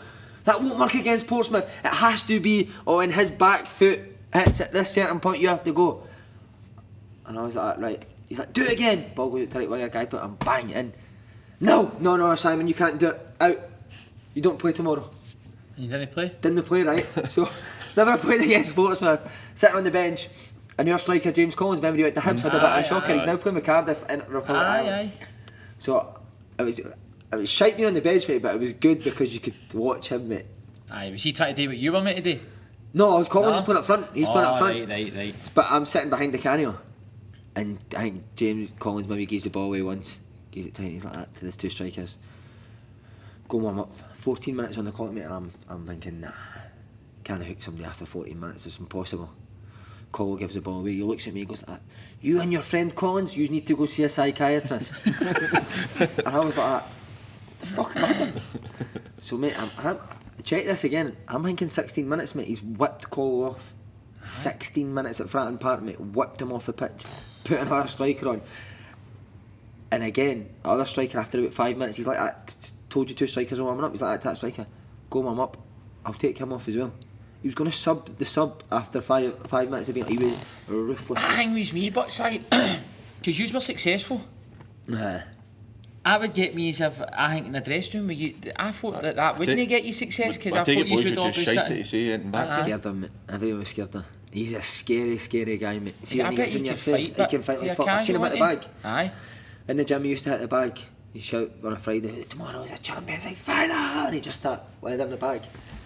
that won't work against Portsmouth. It has to be, in his back foot hits at this certain point, you have to go. And I was like, right. He's like, do it again. Ball goes out to right winger, guy put him bang in. No, Simon, you can't do it. Out. You don't play tomorrow. You didn't play? Didn't play, right? So, never played against Portsmouth. Sitting on the bench. And your striker, James Collins, remember he went to Hibs, had a bit of a shocker. He's now playing with Cardiff in Republic of Ireland. So, it was shite being on the bench, mate, but it was good because you could watch him, mate. Aye, was he trying to do what you were meant to do? No, Collins is playing up front. He's playing up front. Right. But I'm sitting behind Di Canio. And I think James Collins maybe gives the ball away once. Gives it to him, he's like that to these 2 strikers. Go warm up. 14 minutes on the clock, mate, and I'm thinking, nah, can't hook somebody after 14 minutes, it's impossible. Cole gives the ball away, he looks at me and goes like that, you and your friend Collins, you need to go see a psychiatrist. And I was like, what the fuck have I done? So mate, I'm check this again, I'm thinking 16 minutes, mate, he's whipped Cole off. 16 minutes at Fratton Park, mate, whipped him off the pitch, put another striker on. And again, the other striker after about 5 minutes, he's like, I told you 2 strikers are warming up, he's like, that striker, go warm up, I'll take him off as well. He was going to sub after 5 minutes of being like, he was ruthless. I think it was me, but because you were successful. I would get me as if, I think in the dressing room, I thought that wouldn't get you success, because I thought you would all be sitting. Scared him, mate. Everyone was scared him. He's a scary guy, mate. See, when he gets in your face, he can fight like fuck. I've seen him hit the bag. Aye. In the gym, he used to hit the bag. He'd shout on a Friday, tomorrow is a Champions League final, and he'd just start letting him the bag.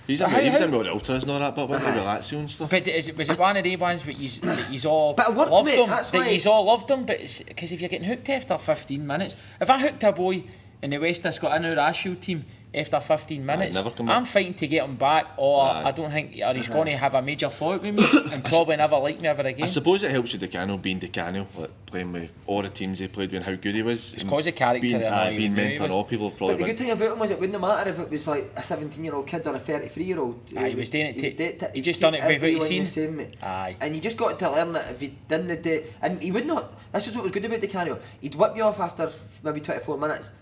He's in with ultras and all that, but what about that and stuff? But was it one of the ones that you all but it worked, loved mate, him? That you all loved him, but because if you're getting hooked after 15 minutes, if I hooked a boy in the West of Scotland, our Shield team, after 15 minutes, I'm fighting to get him back, or I don't think, or he's going to have a major fight with me and probably never like me ever again. I suppose it helps with Di Canio being Di Canio, like playing with all the teams he played with and how good he was. It's because of character being mentor, all people have probably. But the good thing about him was it wouldn't matter if it was like a 17-year-old kid or a 33-year-old. He was doing it. He just done it without you seen. Aye. And you just got to learn that if you didn't do, and he would not. This is what was good about Di Canio. He'd whip you off after maybe 24 minutes.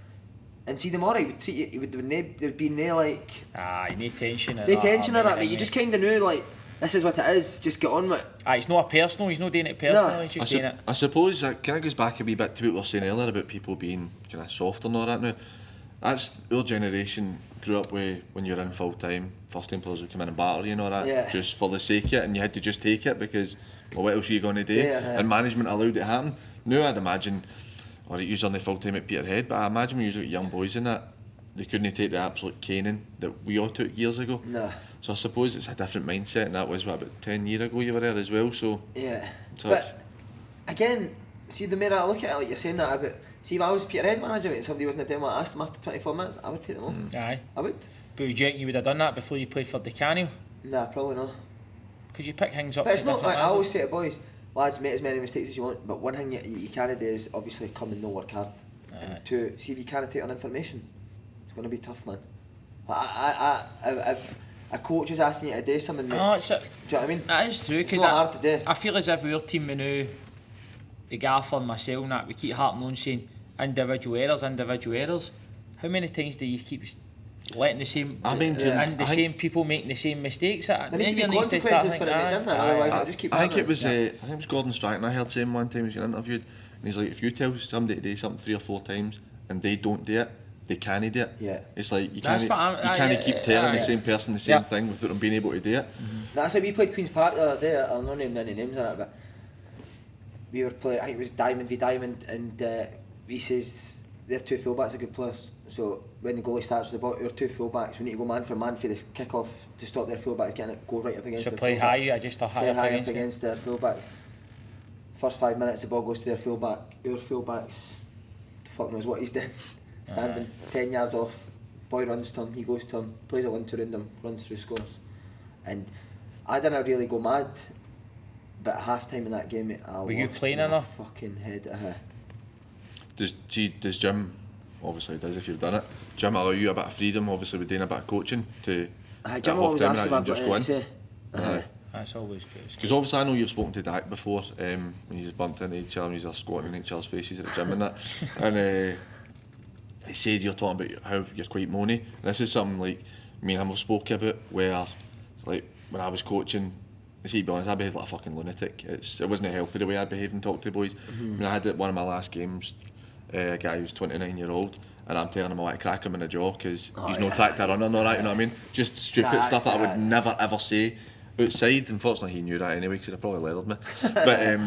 And see tomorrow, he would treat you. There would be no like. No tension. No tension or that, mate. You just kind of knew like this is what it is. Just get on with it. It's not a personal. He's not doing it personally. No. He's just doing it. I suppose that kind of goes back a wee bit to what we were saying earlier about people being kind of softer and all that. Now, that's our generation grew up with when you're in full time. First team players would come in and batter you and all that, just for the sake of it, and you had to just take it because, well, what else are you going to do? And management allowed it to happen. Now I'd imagine. Or it used only full time at Peterhead, but I imagine when you look at young boys in that, they couldn't take the absolute caning that we all took years ago. No. So I suppose it's a different mindset, and that was about 10 years ago you were there as well. So but again, see the more I look at it, like you're saying that about. See if I was Peterhead manager and somebody wasn't doing what I asked them after 24 minutes, I would take them on. Aye. I would. But would you think you would have done that before you played for Di Canio? Nah, probably not. Because you pick things up. But it's not like I always say to boys, lads, make as many mistakes as you want, but one thing you can't do is obviously come and not work hard. And 2, see if you can't take on information, it's going to be tough, man. If a coach is asking you to do something, mate, do you know what I mean? That is true, because it's not hard to do. I feel as if our team now, the gaffer and myself and that, we keep harping on saying individual errors. How many times do you keep letting the same people making the same mistakes? There needs to be consequences for it, mate, doesn't there? Otherwise I'll just keep I think it was Gordon Strachan I heard saying one time he was getting interviewed, and he's like, if you tell somebody to do something 3 or 4 times and they don't do it, they can't do it. Yeah. It's like you That's can't keep telling the same person the same thing without them being able to do it. That's like we played Queen's Park the other day. I'll not name any names on it, but we were playing. I think it was Diamond v Diamond, and he says their two fullbacks are good players. So when the goalie starts with the ball, our two fullbacks, we need to go man for man for the kick off to stop their fullbacks getting it, go right up against. So play high, play high up against their fullbacks. First 5 minutes, the ball goes to their fullback. Our fullbacks, fuck knows what he's doing. Standing 10 yards off, boy runs to him, he goes to him, plays a 1-2 around him, runs through, scores. And I didn't really go mad, but at half time in that game, mate, I were you playing enough? Fucking head. Does Jim, obviously does if you've done it, Jim allow you a bit of freedom, obviously with doing a bit of coaching to Jim always asks about just go in? That's always good. Because obviously I know you've spoken to Dak before when he's bumped into each other and he's squatting in each other's faces at the gym and that. And he said you're talking about how you're quite moany. And this is something like me and him have spoken about where, like, when I was coaching, to be honest, I behaved like a fucking lunatic. It wasn't healthy the way I behaved and talked to boys. I mean, I had one of my last games, a guy who's 29-year-old, and I'm telling him I want to crack him in the jaw because he's no tractor runner and all that, you know what I mean? Just stupid stuff that I would never ever say outside. Unfortunately, he knew that anyway because he'd probably leathered me. But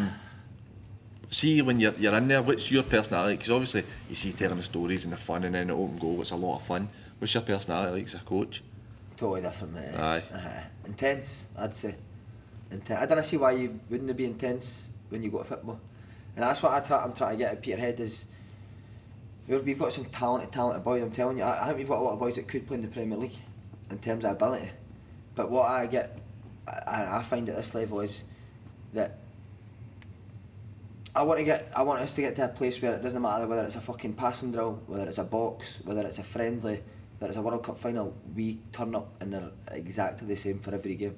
see, when you're in there, what's your personality? Because obviously you see telling the stories and the fun and then the open goal, it's a lot of fun. What's your personality like as a coach? Totally different, mate. Aye. Intense, I'd say. I don't see why you wouldn't be intense when you go to football. And that's what I'm trying to get at Peterhead is we've got some talented boys, I'm telling you. I think we've got a lot of boys that could play in the Premier League in terms of ability. But what I find at this level is that I want us to get to a place where it doesn't matter whether it's a fucking passing drill, whether it's a box, whether it's a friendly, whether it's a World Cup final, we turn up and they're exactly the same for every game.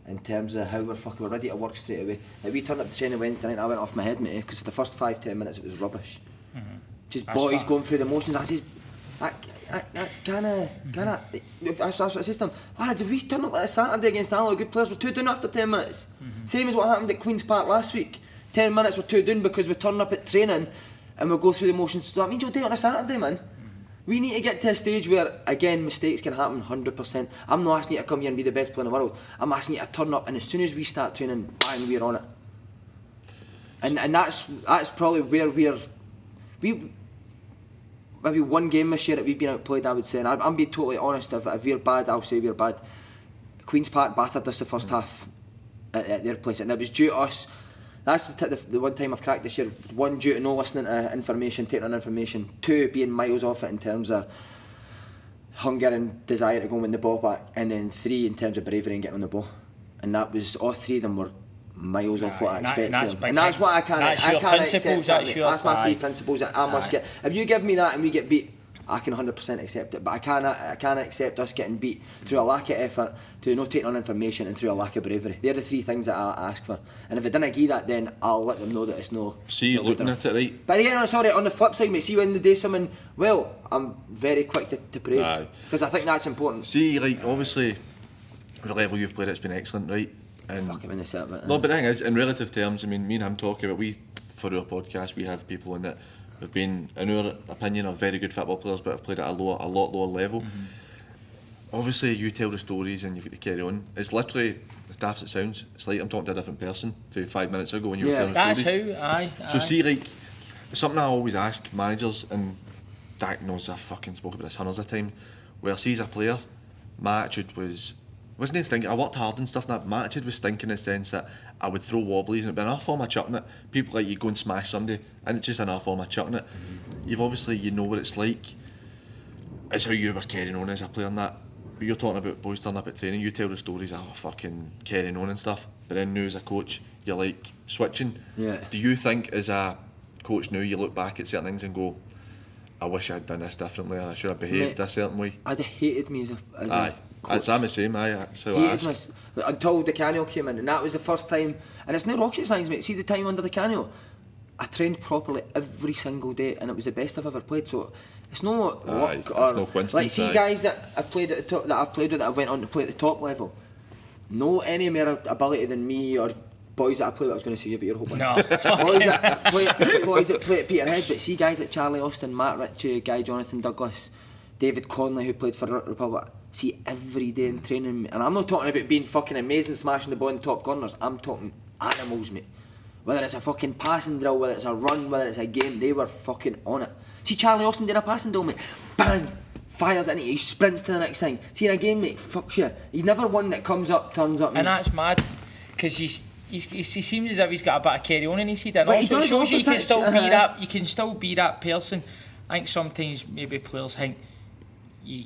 In terms of how we're ready to work straight away. Like we turned up to training Wednesday night, I went off my head, mate, because for the first 5-10 minutes it was rubbish. Just boys going through the motions. I said, that's what I said to them. Lads, if we turn up like a Saturday against all our good players, we're 2 down after 10 minutes. Same as what happened at Queen's Park last week. 10 minutes we're 2 down because we turn up at training and we'll go through the motions. So that means you'll do it on a Saturday, man. We need to get to a stage where, again, mistakes can happen 100%. I'm not asking you to come here and be the best player in the world. I'm asking you to turn up, and as soon as we start training, bang, we're on it. And that's probably where we maybe one game this year that we've been outplayed, I would say. And I'm being totally honest. If we're bad, I'll say we're bad. Queen's Park battered us the first half at their place, and it was due to us. That's the one time I've cracked this year. 1, due to no listening to information, taking on information. 2, being miles off it in terms of hunger and desire to go and win the ball back. And then 3, in terms of bravery and getting on the ball. And that was, all 3 of them were miles off what I expected. And that's what I can't accept. That's my 3 principles that I must get. If you give me that and we get beat, I can 100% accept it. But I can't accept us getting beat through a lack of effort, through no taking on information, and through a lack of bravery. They're the 3 things that I ask for. And if I didn't give that, then I'll let them know that it's no. See, you're looking at it right. But again, sorry, on the flip side, mate, see when they do something well, I'm very quick to praise. Because I think that's important. See, like, obviously, the level you've played, it's been excellent, right? And fucking when they set it. No, but the thing is, in relative terms, I mean, me and him talk about, for our podcast, we have people in that have been, in our opinion, are very good football players, but have played at a lot lower level. Obviously, you tell the stories and you've got to carry on. It's literally, as daft as it sounds, it's like I'm talking to a different person from 5 minutes ago when you were telling that's stories. Aye. So see, like, something I always ask managers, and Dak knows I've fucking spoken about this hundreds of times, where see as a player, my attitude wasn't it stinking? I worked hard and stuff, but my attitude was stinking in the sense that I would throw wobblies and it'd be an art form of chucking it. People like, you go and smash somebody and it's just an art form of chucking it. You've obviously, you know what it's like. It's how you were carrying on as a player and that. But you're talking about boys turning up at training, you tell the stories of fucking carrying on and stuff. But then now as a coach, you're like switching. Yeah. Do you think as a coach now you look back at certain things and go, I wish I'd done this differently and I should have behaved a certain way? I'd have hated me as a coach. I'm the same, that's how I ask. Until Di Canio came in, and that was the first time, and it's no rocket science, mate. See the time under Di Canio, I trained properly every single day, and it was the best I've ever played. So it's no luck or no coincidence. Like, see guys that I've played at the top, that I've played with, that I went on to play at the top level, no any more ability than me or boys that I play with, I was going to say, yeah, but you're hoping. No. boys that play at Peterhead, but see guys like Charlie Austin, Matt Ritchie, Guy Jonathan Douglas, David Conley, who played for Republic, see every day in training, and I'm not talking about being fucking amazing, smashing the ball in top corners, I'm talking animals, mate. Whether it's a fucking passing drill, whether it's a run, whether it's a game, they were fucking on it. See Charlie Austin did a passing drill, mate, bang, fires in it, he sprints to the next thing. See in a game, mate, fuck you. He's never one that comes up, turns up, mate. And that's mad, because he seems as if he's got a bit of carry on in his head, and But also it shows you can still be uh-huh. that. You can still be that person. I think sometimes maybe players think you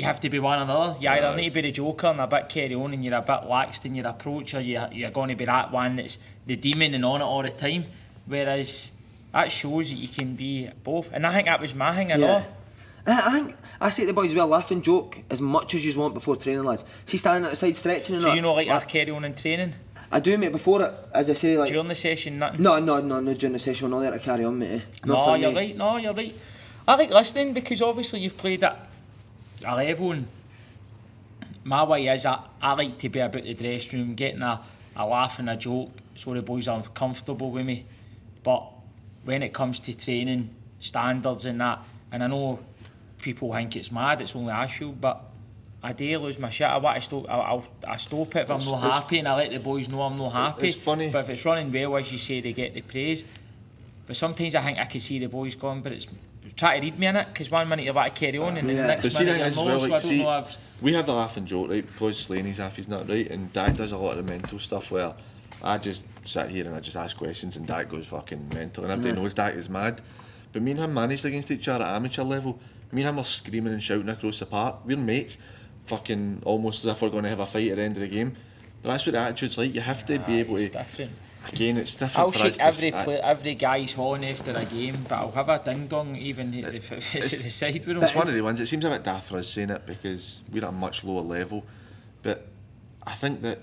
have to be one or the other. You either need to be the joker and a bit carry on, and you're a bit laxed in your approach, or you're going to be that one that's the demon and on it all the time. Whereas that shows that you can be both, and I think that was my thing. I think I say to the boys, well, laugh and joke as much as you want before training, lads. See, standing at the side stretching and So that. you know, like your carry on in training. I do, mate. Before it, as I say, like During the session, nothing. no, during the session, we're not there to carry on, mate. No, you're right. No, you're right. I like listening because obviously you've played at a level, and my way is I like to be about the dressing room, getting a laugh and a joke, so the boys are comfortable with me. But when it comes to training standards and that, and I know people think it's mad, it's only Ashfield, but I do lose my shit. I want to stop. I stop it if I'm not happy, and I let the boys know I'm not happy. It's funny. But if it's running well, as you say, they get the praise. But sometimes I think I can see the boys going, but it's try to read me in it, because 1 minute you want to carry on and the next minute you're not, so I don't know if... We have the laugh and joke, right, because Slaney's half he's not right, and Dak does a lot of the mental stuff where I just sit here and I just ask questions and Dak goes fucking mental, and everybody knows Dak is mad. But me and him managed against each other at amateur level. Me and him are screaming and shouting across the park. We're mates, fucking almost as if we're going to have a fight at the end of the game. But that's what the attitude's like. You have to be able to... different. Again, it's different I'll for us. shake every guy's horn after a game, but I'll have a ding dong even if it's at the side with him. It's one of the ones. It seems a bit daft for us saying it because we're at a much lower level, but I think that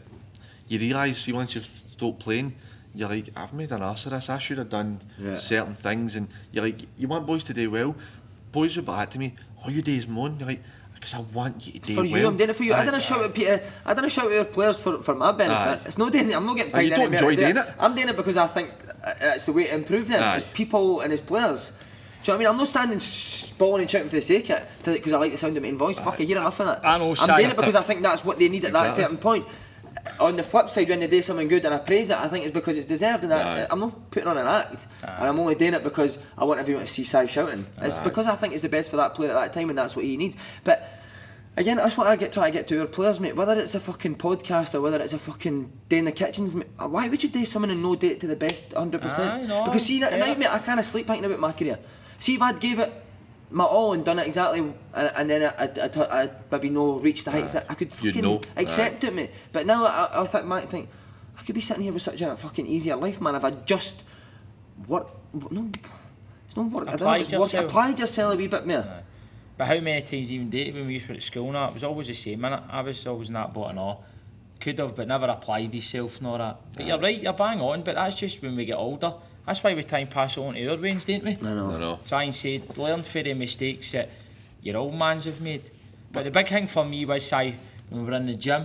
you realise, see, once you've stopped playing, you're like, I've made an arse of this. I should have done certain things, and you're like, you want boys to do well. Boys would be like to me, "Oh, you days moan." You're like, because I want you to do well. For you, I'm doing it for you. I didn't shout at Peter. I didn't shout at your players for my benefit. It's not doing it. I'm not getting paid. You don't enjoy doing it. I'm doing it because I think it's the way to improve them as people and as players. Do you know what I mean? I'm not standing spawning and shouting for the sake of it because I like the sound of my own voice. Fuck, I hear enough of that. I know, I'm doing it because I think that's what they need at that certain point. On the flip side, when they do something good and I praise it, I think it's because it's deserved, and I'm not putting on an act, and I'm only doing it because I want everyone to see Si shouting. It's because I think it's the best for that player at that time, and that's what he needs. But again, that's what I try to get to our players, mate. Whether it's a fucking podcast or whether it's a fucking day in the kitchens, mate, why would you do something and no date to the best 100%? Because see, at night, mate, I kind of sleep thinking about my career. See, if I'd gave it my all and done it exactly, and then I'd maybe no reach the heights that I could fucking accept it, mate. But now I think I could be sitting here with such a fucking easier life, man, if I just applied yourself a wee bit more. But how many times even dated when we used to be at school now, it was always the same, innit? I was always in that boat and all. Could have, but never applied yourself and all that. But you're right, you're bang on, but that's just when we get older. That's why we try and pass it on to our ways, don't we? I know. Try and say, learn from the mistakes that your old mans have made. But the big thing for me was, when we were in the gym,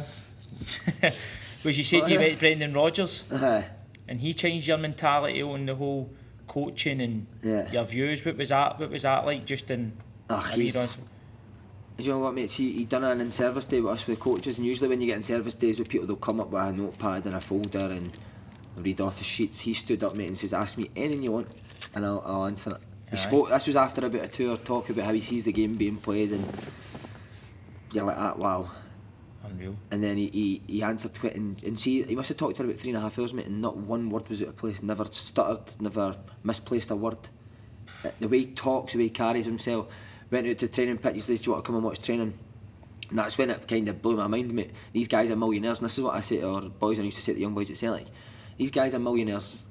was you said you met Brendan Rodgers, and he changed your mentality on the whole coaching and your views. What was that like, just in... Do you know what, mate? See, he done an in-service day with us with coaches, and usually when you get in-service days with people, they'll come up with a notepad and a folder and read off the sheets. He stood up, mate, and says, "Ask me anything you want and I'll answer it." He spoke. This was after about a 2 hour talk about how he sees the game being played, and you're like, wow. Unreal. And then he answered to it, and see, he must have talked for about 3.5 hours, mate, and not one word was out of place. Never stuttered, never misplaced a word. The way he talks, the way he carries himself. Went out to training pitches, said, "Do you want to come and watch training?" And that's when it kind of blew my mind, mate. These guys are millionaires, and this is what I say to our boys, and I used to say to the young boys at Celtic. These guys are millionaires.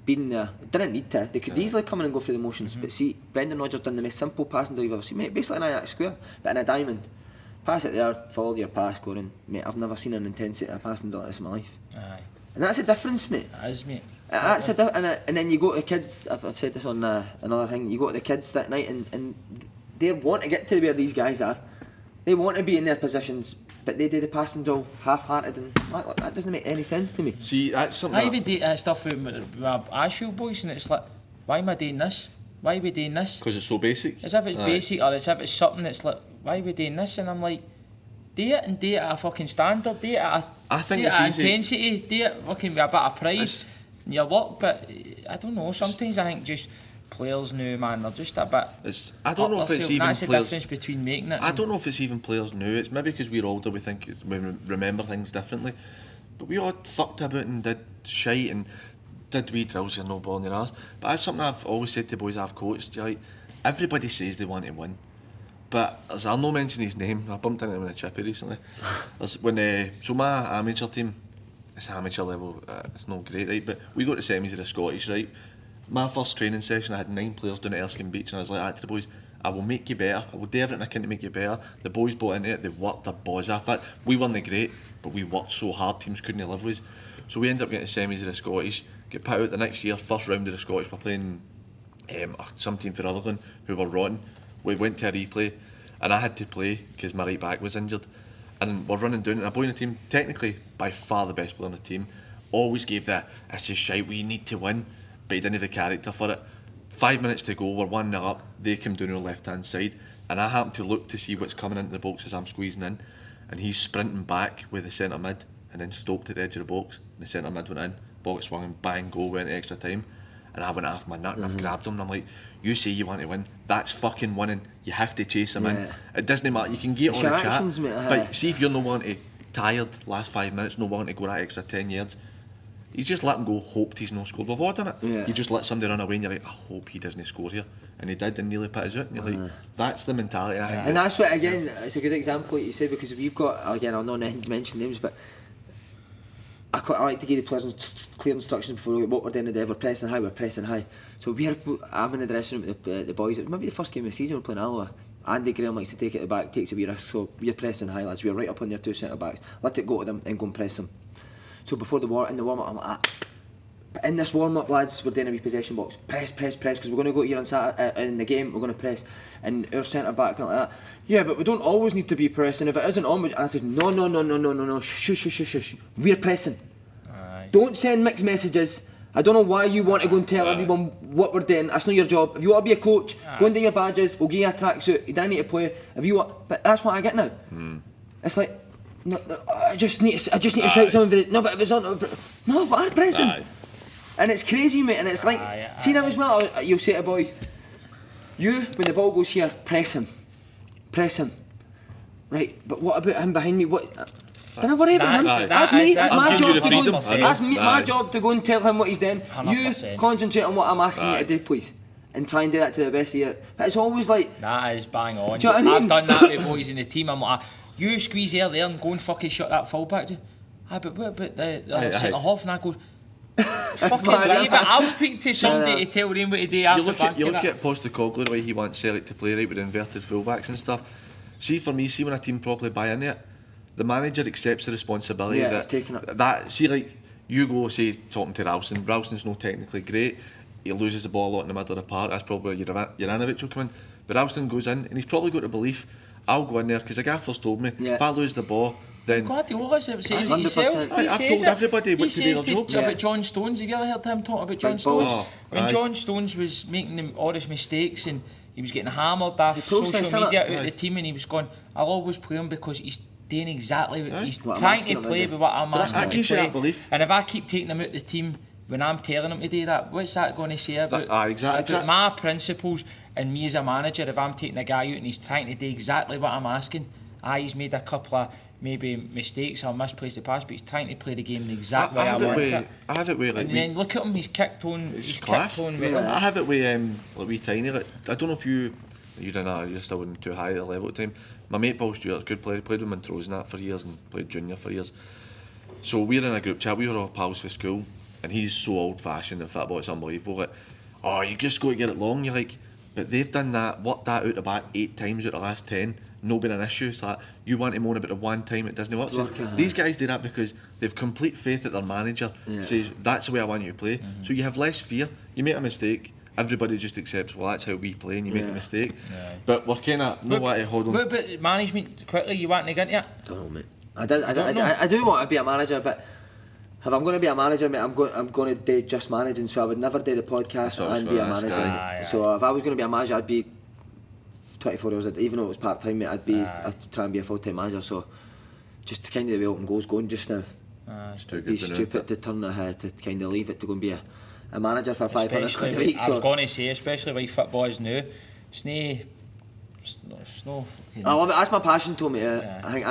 Being there, didn't need to. They could easily come in and go through the motions. But see, Brendan Rodgers done the most simple passing drill you've ever seen, mate. Basically an Ajax square, but in a diamond. Pass it there, follow your pass, going, mate. I've never seen an intensity of a passing drill like this in my life. Aye. And that's a difference, mate. That is, mate. That's and then you go to the kids. I've said this on another thing. You go to the kids that night, and they want to get to where these guys are. They want to be in their positions but they do the passing all half-hearted, and that doesn't make any sense to me. See, that's something. I even do stuff with Ashfield boys, and it's like, why am I doing this? Why are we doing this? Because it's so basic. As if it's basic, or as if it's something that's like, why are we doing this? And I'm like, do it, and do it at a fucking standard, do it at intensity, do it fucking with a bit of pride in your work. But I don't know, sometimes I think just players now, man, they're just a bit. I don't know if it's even that's the players. difference between making it. I don't know if it's even players now. It's maybe because we're older, we think we remember things differently. But we all fucked about and did shite and did wee drills you're no ball in your arse. But that's something I've always said to boys I've coached. Like, everybody says they want to win, but as I'll not mention his name, I bumped into him in a chippy recently. So my amateur team, it's amateur level, it's not great, right? But we got to semis of the Scottish, right? My first training session, I had 9 players down at Erskine Beach, and I was like to the boys, I will make you better. I will do everything I can to make you better. The boys bought into it. They worked their balls off it. We weren't great, but we worked so hard. Teams couldn't live with us. So we ended up getting semis of the Scottish. Get put out the next year. First round of the Scottish. We're playing some team for Rutherglen who were rotten. We went to a replay, and I had to play because my right back was injured. And we're running down, and a boy in the team, technically by far the best player on the team, always gave the "this is shite, we need to win," but he didn't have the character for it. 5 minutes to go, we're 1-0 up, they come down on the left hand side, and I happen to look to see what's coming into the box as I'm squeezing in, and he's sprinting back with the centre mid and then stopped at the edge of the box, and the centre mid went in, ball got swung and bang, goal, went to extra time, and I went off my nut and I've grabbed him and I'm like, you say you want to win, that's fucking winning, you have to chase him in. It doesn't matter, you can get on the chat, but see if you're no wanting to tired last 5 minutes, no wanting to go that extra 10 yards, you just let him go, hoped he's not scored. We've all done it. You just let somebody run away and you're like, I hope he doesn't score here. And he did and nearly put us out. And you're like, that's the mentality I think. And that's what, again, it's a good example like you say, because we've got, again, I'll not mention names, but I like to give the players clear instructions before what we're doing today. We're pressing high. So I'm in the dressing room with the boys. It might be the first game of the season we're playing Alloa. Andy Graham likes to take it at the back, takes a wee risk, so we're pressing high, lads. We're right up on their 2 centre backs. Let it go to them and go and press them. So before in the warm-up, I'm like, but in this warm-up, lads, we're doing a wee possession box. Press, because we're going to go here on Saturday, in the game, we're going to press. And our centre-back like that, yeah, but we don't always need to be pressing. If it isn't on, and I said, no, shush. We're pressing. Aye. Don't send mixed messages. I don't know why you want to go and tell everyone what we're doing. That's not your job. If you want to be a coach, go and do your badges, we'll give you a tracksuit. You don't need to play. If you want, but that's what I get now. It's like, no, I just need to shout something. No, but if it's on, no, but I'm pressing. And it's crazy, mate. And it's like, see now as well. You'll say to boys, when the ball goes here, press him, right? But what about him behind me? What? Don't worry about him. That's me. That's my job to go. That's my job to go and tell him what he's doing. 100%. You concentrate on what I'm asking you to do, please, and try and do that to the best of your. But it's always like that is bang on. Do you know what I mean? I've done that with boys in the team. I'm like, you squeeze here there and go and fucking shut that full back. But the other centre half, and I go, fucking leave it. I'll speak to somebody to tell them what to do. You look at Postecoglou, the way he wants Celtic to play, right, with inverted fullbacks and stuff. See, for me, when a team properly buy into it, the manager accepts the responsibility that see, like, you go say talking to Ralston's not technically great, he loses the ball a lot in the middle of the park, that's probably where Juranovic will come in, but Ralston goes in and he's probably got the belief, I'll go in there because the gaffer's told me if I lose the ball then Guardiola says it himself. I've told everybody what to do their job. About John Stones, have you ever heard him talk about John Stones? When John Stones was making all his mistakes and he was getting hammered off social media out of the team, and he was going, I'll always play him because he's doing exactly what he's trying to play with what I'm asking him to play. Belief. And if I keep taking him out of the team when I'm telling him to do that, what's that going to say about my principles and me as a manager? If I'm taking a guy out and he's trying to do exactly what I'm asking, he's made a couple of maybe mistakes or misplaced the pass, but he's trying to play the game the exact way I want it. I have it with, like, and then look at him, he's kicked on. I have it with like wee Tiny. Like, I don't know if you didn't know, you're still in too high at the level at the time. My mate Paul Stewart's a good player, he played with Montrose and that for years and played junior for years. So we're in a group chat, we were all pals for school, and he's so old fashioned in football, it's unbelievable. Like, you just got to get it long. You're like, but they've done that, worked that out the back 8 times out of the last 10, no been an issue. It's like, you want to moan about the one time it doesn't work. These guys do that because they've complete faith that their manager says, that's the way I want you to play. So you have less fear, you make a mistake, everybody just accepts, well, that's how we play, and you make a mistake. But we're kind of no way to hold on. But management, quickly, you want to get into it? Don't know, mate. I do want to be a manager, but if I'm going to be a manager, mate, I'm going to do just managing. So I would never do the podcast and be a manager. So if I was going to be a manager, I'd be 24 hours a day. Even though it was part time, mate, I'd try and be a full time manager. So just kind of the way Open Goal's going just now. It's too good. Be stupid to turn to kind of leave it to go and be a manager for 500 quid a week. I was going to say, especially with football is new, it's no. I love it. That's my passion, to me. I think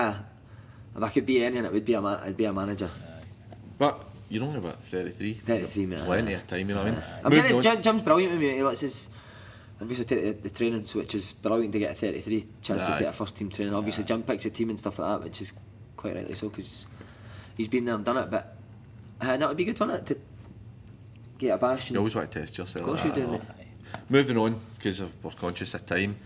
if I could be anything, it would be I'd be a manager. But you're only about 33. 33, mate. Plenty of time, you know what I mean? Jim's brilliant with me. He lets us obviously take the training, so which is brilliant to get a 33 chance to take a first team training. Obviously, Jim picks the team and stuff like that, which is quite rightly so because he's been there and done it. But that would be good, wouldn't it, to get a bash? You always want to test yourself. Of course you do, mate. Moving on, because we're conscious of time.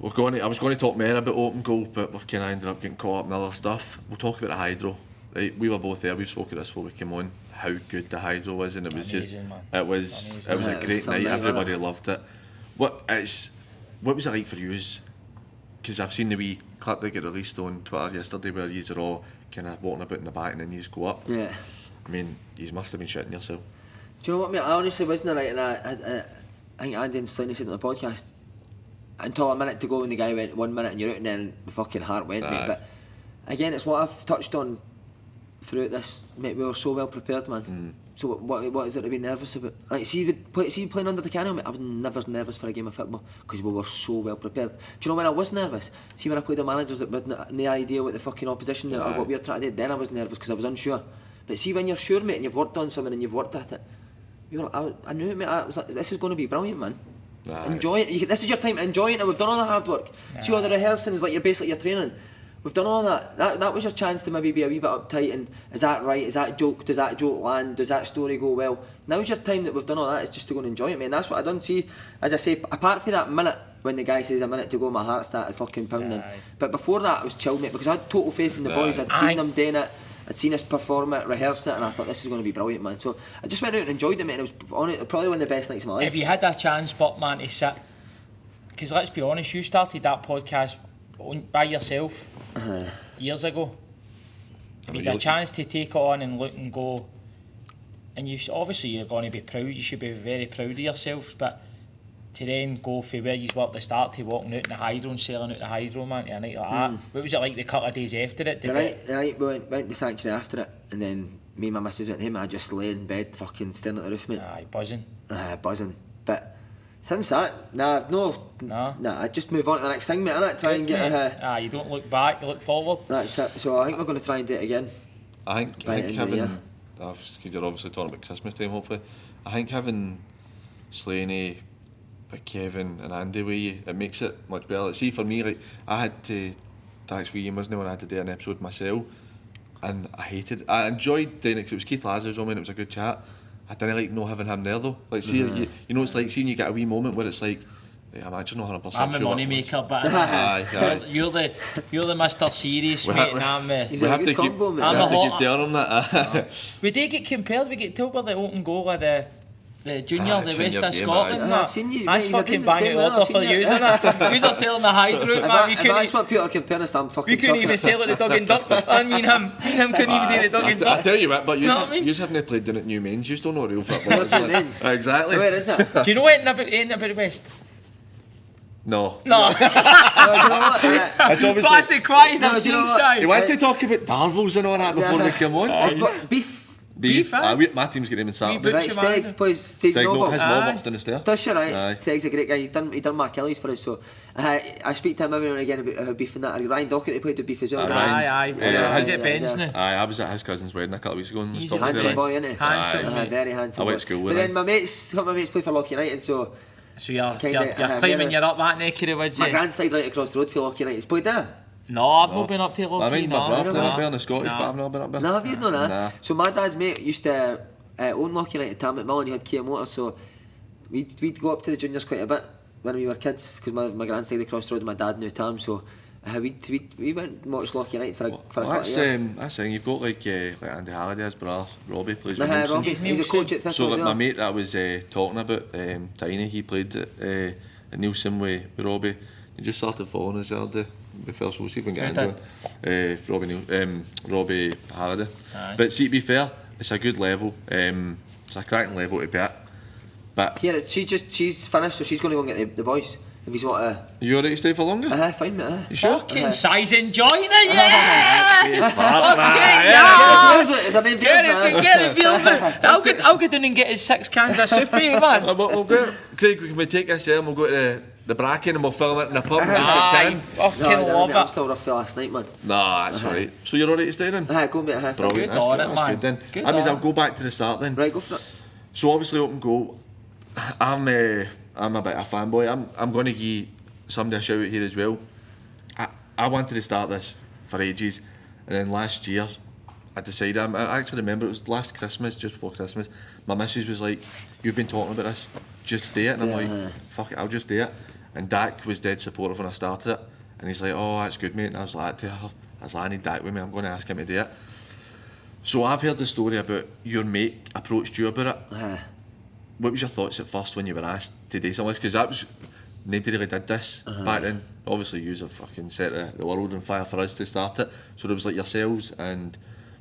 I was going to talk more about Open Goal, but we kind of ended up getting caught up in other stuff. We'll talk about the hydro. Right, we were both there. We've spoken this before we came on. How good the hydro was, and it was amazing, just man. it was a great night. Everybody loved it. What was it like for you? Because I've seen the wee clip that got released on Twitter yesterday where you are all kind of walking about in the back and then you just go up. Yeah. I mean, you must have been shitting yourself. Do you know what, mate? I honestly wasn't right, and I think Andy and Slaney said on the podcast until a minute to go when the guy went 1 minute and you're out, and then the fucking heart went, mate. But again, it's what I've touched on throughout this, mate. We were so well prepared, man. So what is there to be nervous about? Like, see playing under Di Canio, mate, I was never nervous for a game of football because we were so well prepared. Do you know when I was nervous? See, when I played the managers that had no idea what the fucking opposition or what we were trying to do, then I was nervous because I was unsure. But see, when you're sure, mate, and you've worked on something and you've worked at it, I knew it, mate. I was like, this is going to be brilliant, man. Enjoy it. This is your time to enjoy it. We've done all the hard work. See, all the rehearsing is like basically your training. We've done all that. That was your chance to maybe be a wee bit uptight and is that right? Is that joke? Does that joke land? Does that story go well? Now's your time that we've done all that. It's just to go and enjoy it, mate. And that's what I done. See, as I say, apart from that minute when the guy says a minute to go, my heart started fucking pounding. But before that, I was chilled, mate, because I had total faith in the boys. I'd seen them doing it. I'd seen us perform it, rehearse it, and I thought this is going to be brilliant, man. So I just went out and enjoyed it, mate. And it was probably one of the best nights of my life. If you had a chance, but man, to sit, because let's be honest, you started that podcast by yourself years ago. If you had a chance to take it on and look and go, and obviously you're going to be proud. You should be very proud of yourself, but to then go from where you were at the start to walking out in the hydro and sailing out the hydro, man, to a night like that. What was it like the couple of days after it? The night we went to Sanctuary after it, and then me and my missus went home and I just lay in bed fucking staring at the roof, mate. Buzzing. Buzzing. But since that, I just move on to the next thing, mate, innit? Try and get you don't look back, you look forward. That's it. So I think we're going to try and do it again. I think having, because you're obviously talking about Christmas time, hopefully, I think having Slaney, Kevin and Andy with you, it makes it much better. See, for me, like, I had to, thanks with you, wasn't it, when I had to do an episode myself, and I enjoyed doing it because it was Keith Lazarus on me and it was a good chat. I didn't like not having him there though. Like, see, you know, it's like seeing you get a wee moment where it's like, I'm actually not 100% I'm sure. a money maker, but you're the Mr. Serious, mate, and I'm He's a good combo, mate. We have to keep telling him that. We do get compared, we get told we're the open goal of the junior, the West of Scotland. I've seen you. That's fucking banging order for you, isn't it? You're selling the high route, man. That's what Peter comparing us to. I'm fucking. We couldn't even sell it the dog and duck. I mean, him couldn't even do the dog and duck. I tell you what, but you haven't played down at New Mains. You don't know real football. What's New Mains? Exactly. Where is it? Do you know anything about the West? No. It's obviously. Classic quiet, never seen inside. He wants to talk about Darvels and all that before we come on. Beef. My team's getting him in Saturday. Right, Steg plays Steg Noble. His mum works down the stair. Does she, right? Steg's a great guy. He done my Achilles for us, so I speak to him every now and again about Beef and that. Ryan Docherty played with Beef as well. He's at Ben's now. I was at his cousin's wedding a couple of weeks ago and was talking to him. Handsome boy, isn't he? Handsome, very handsome. I went to school with him. But then some of my mates play for Loch United, so you're climbing your up that neck of the woods. My grandside right across the road for Loch United. He's played there. No, I've not been up to Loch. I mean, my brother played up there in the Scottish, but I've not been up there. No, have you not? Nah. So my dad's mate used to own Loch United, Tam McMillan. He had Kia Motors, so we'd go up to the juniors quite a bit when we were kids, because my grandside across the road, my dad knew Tam, so We went much Loch United for a couple of years. That's thing. You've got like Andy Halliday's brother, Robbie plays with Robbie, Nielsen. he's a coach at Thistle So as like well. my mate that I was talking about, Tiny, he played at Nielsen with Robbie. He just started following us the other day. Before, so we'll see if we can get into it. Robbie Halliday. But see, to be fair, it's a good level. It's a cracking level to be at. But here, she's finished, so she's going to go and get the boys. If he's want to. You alright to stay for longer? Fine, mate. You sure? Fucking Si's enjoying it, yeah! Get it, Bielsa. I'll get down and get his 6 cans of soup for you, man. We'll go, Craig, can we take this here and we'll go to the bracken and we'll film it in the pub and just get Aye, ten? fucking love I'm it. still rough for last night, man. Nah, that's alright. So you're alright to stay then? Go, mate. Brilliant, Good that's on good, it, that's man. good then. Good That means on I'll go back to the start then. Right, go for it. So obviously open goal, I'm a bit of a fanboy. I'm going to give somebody a shout out here as well. I wanted to start this for ages, and then last year I decided, I actually remember it was last Christmas, just before Christmas, my missus was like, you've been talking about this, just do it. And I'm like, fuck it, I'll just do it. And Dak was dead supportive when I started it, and he's like, oh, that's good, mate. And I was like to her, I need Dak with me, I'm going to ask him to do it. So I've heard the story about your mate approached you about it. What was your thoughts at first when you were asked to do something like this? Because that was, nobody really did this back then. Obviously you have fucking set the world on fire for us to start it. So there was like yourselves and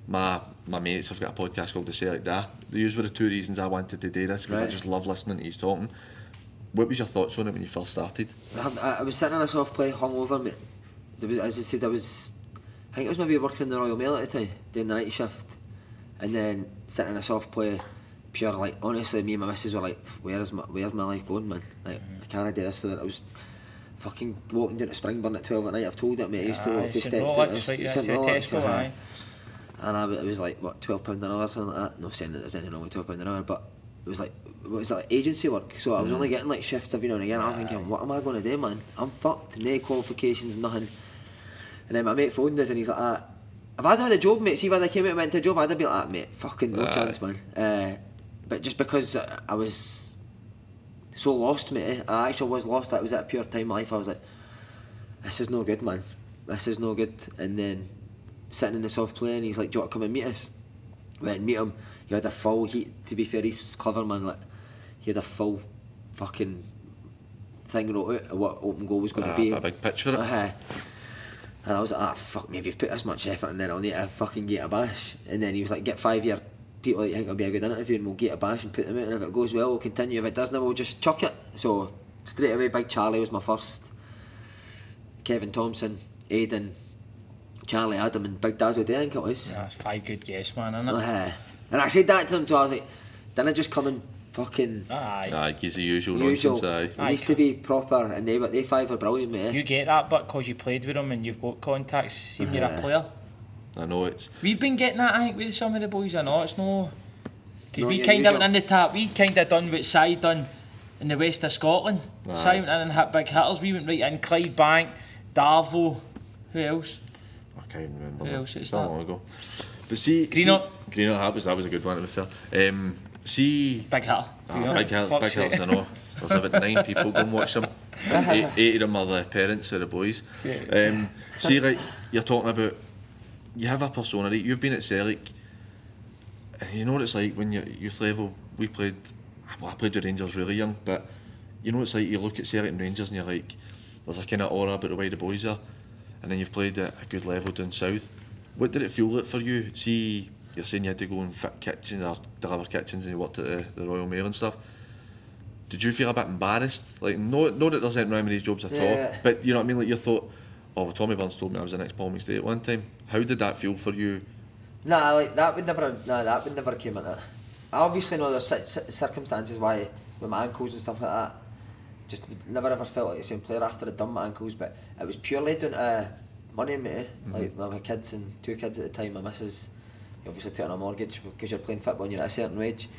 my mates have got a podcast called The Celtic Da. These were the 2 reasons I wanted to do this, because I just love listening to you talking. What was your thoughts on it when you first started? I was sitting in a soft play, hungover, mate. As I said, I think it was maybe working in the Royal Mail at the time, doing the night shift, and then sitting in a soft play, pure like, honestly, me and my missus were like, where's my life going, man? Like, I can't do this for that. I was fucking walking down to Springburn at 12 at night. I've told it, mate. I used to walk the steps down. And it was like, what, £12 an hour or something like that. Not saying that there's anything wrong with £12 an hour, but it was like agency work. So I was only getting like shifts every now and again. I was thinking, what am I going to do, man? I'm fucked. No qualifications, nothing. And then my mate phoned us and he's like, if I'd had a job, mate, see if I came out and went to a job, I'd be like, mate, fucking no chance, man. But just because I was so lost, mate, I actually was lost. That was at a pure time of life. I was like, this is no good, man. This is no good. And then sitting in the soft play and he's like, do you want to come and meet us? Went and meet him. He had a full, to be fair, he's clever, man. Like, he had a full fucking thing wrote out of what open goal was going to be. A big pitch for it. And I was like, fuck me, if you've put this much effort in, then I'll need to fucking get a bash. And then he was like, get 5-year people that you think will be a good interview and we'll get a bash and put them out, and if it goes well we'll continue, if it doesn't we'll just chuck it. So straight away Big Charlie was my first, Kevin Thompson, Aidan, Charlie Adam and Big Dazzle Day, I think it was. That's 5 good guests, man, isn't it? And I said that to him too. I was like, didn't I just come and fucking he's the usual nonsense. It needs to be proper, and they 5 are brilliant, mate. You get that, but because you played with them and you've got contacts, see when you're a player. I know it's. We've been getting that, I think, with some of the boys. I know it's no, because we your kind of usual. went in the tap. We kind of done what Si done in the west of Scotland. Si went in and hit big hitters. We went right in. Clydebank, Darvo, who else? I can't remember. Who else is so that? long ago. But see, Greenock, that was a good one to be fair. See, big hitter. big hitters. I know. There's about 9 people go and watch them. 8 of them are the parents of the boys. See, right, you're talking about, you have a persona, right? You've been at Celtic, and you know what it's like when you're youth level. I played with Rangers really young, but you know what it's like, you look at Celtic and Rangers and you're like, there's a kind of aura about the way the boys are, and then you've played at a good level down south. What did it feel like for you? See, you're saying you had to go and fit kitchens or deliver kitchens and you worked at the Royal Mail and stuff. Did you feel a bit embarrassed? Like, no that there's anything wrong with these jobs at all, but you know what I mean? Like, you thought, oh, well, Tommy Burns told me I was the next Paul McStay at one time. How did that feel for you? That would never came into it. I obviously know there's circumstances why with my ankles and stuff like that. Just never ever felt like the same player after I'd done my ankles, but it was purely down to money, mate. Like my kids and 2 kids at the time, my missus obviously took on a mortgage because you're playing football and you're at a certain wage.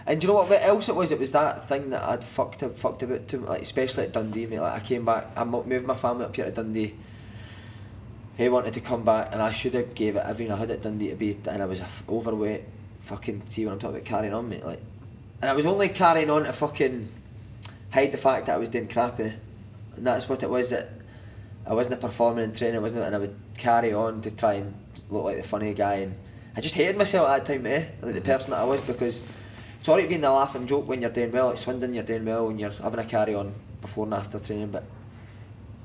And do you know what else it was? It was that thing that I'd fucked about too, like especially at Dundee, mate. Like I came back, I moved my family up here to Dundee. He wanted to come back, and I should have gave it everything I had at Dundee to be, and I was overweight. Fucking see what I'm talking about, carrying on, mate. Like, and I was only carrying on to fucking hide the fact that I was doing crappy, and that's what it was. That I wasn't performing in training, and I would carry on to try and look like the funny guy, and I just hated myself at that time, like the person that I was, because it's alright being the laughing joke when you're doing well, at Swindon you're doing well and you're having a carry on before and after training, but I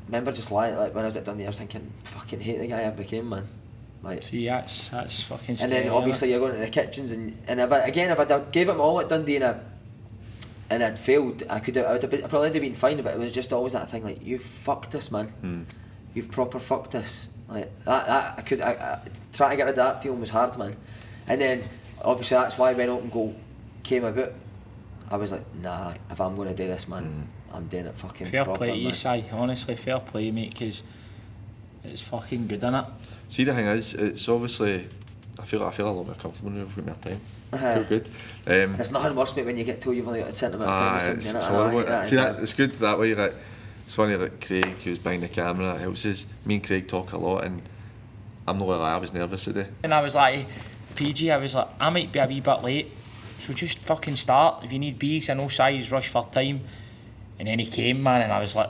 remember just like when I was at Dundee I was thinking, fucking hate the guy I became, man. Like, see, that's fucking and then obviously you're going to the kitchens, and if I gave it my all at Dundee and I'd failed, I probably would have been fine, but it was just always that thing like, you fucked us, man. You've proper fucked us. Like that I trying to get rid of that feeling was hard, man. And then obviously that's why when Open Goal came about, I was like, nah, if I'm going to do this, man, I'm doing it fucking fair proper, play to you, man. Si. Honestly, fair play, mate, because it's fucking good, innit? See, the thing is, it's obviously, I feel a little bit comfortable now. I've got more time. I feel good. There's nothing worse, mate, when you get told you've only got a certain amount of time or something. It's horrible. See, it's good that way. Like, it's funny that Craig, who's behind the camera, helps us. Me and Craig talk a lot, and I'm not gonna lie, I was nervous today. And I was like, PG, I was like, I might be a wee bit late, so just fucking start. If you need bees, I know Si's rush for time. And then he came, man, and I was like,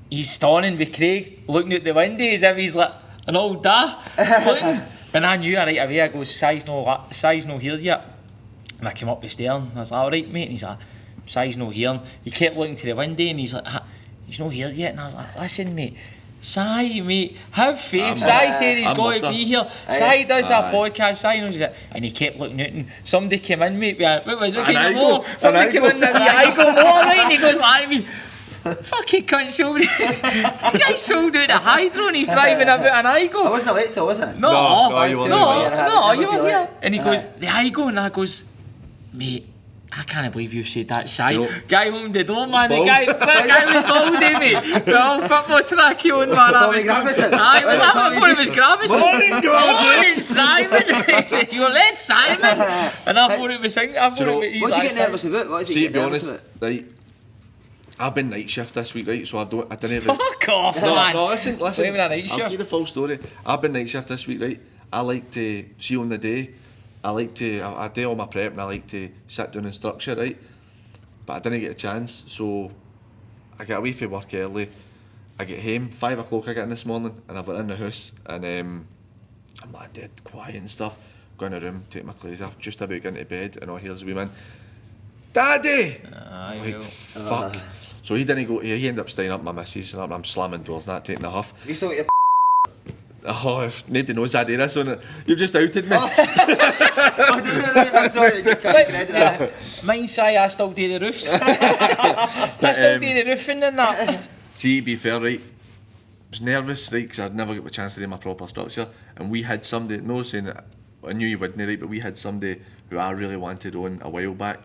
he's standing with Craig, looking out the window as if he's like an old da, looking. And I knew right away, I goes, Si's no here yet. And I came up the stair and I was like, alright mate, and he's like, Si's no here. And he kept looking to the window and he's like, he's not here yet. And I was like, listen mate, Si mate, have faith. Si said he's got to be here. Si does a podcast, Si knows it. And he kept looking out and somebody came in mate, what was it? Somebody came in with a wee Igo more, right? And he goes like me, fucking cunt sold it. The guy sold out a hydro and he's driving about an Igo. I wasn't late till, was it? No, you were here. And he goes, the Igo, and I goes, mate, I can't believe you've said that, Si. Guy opened the door, man. The guy was holding me. The whole football track on, man. I was Gravison. I thought it was Gravison. Morning, Simon. He said, you let Simon. And I thought it was him. What did you get nervous about? What is he getting nervous about? Right, I've been night shift this week, right? So I didn't even. Fuck off, man. No, listen. Blaming a night I'll shift. give you the full story. I've been night shift this week, right? I like to see on the day. I do all my prep and I like to sit down and structure, right? But I didn't get a chance, so I get away from work early. I get home, 5 o'clock I get in this morning, and I've been in the house, and I'm like dead quiet and stuff. Go in the room, take my clothes off, just about getting to bed, and all here's a wee man, Daddy! Like, fuck. So he didn't go, he ended up staying up my missus, and I'm slamming doors and that, taking a huff. You still got your Oh, if nobody knows I do this on it, you've just outed me. Mine say I still do the roofs. I still do the roofing and that. See, to be fair, right, I was nervous, right, because I'd never get the chance to do my proper structure, and we had somebody, no saying that I knew you wouldn't, right, but we had somebody who I really wanted on a while back.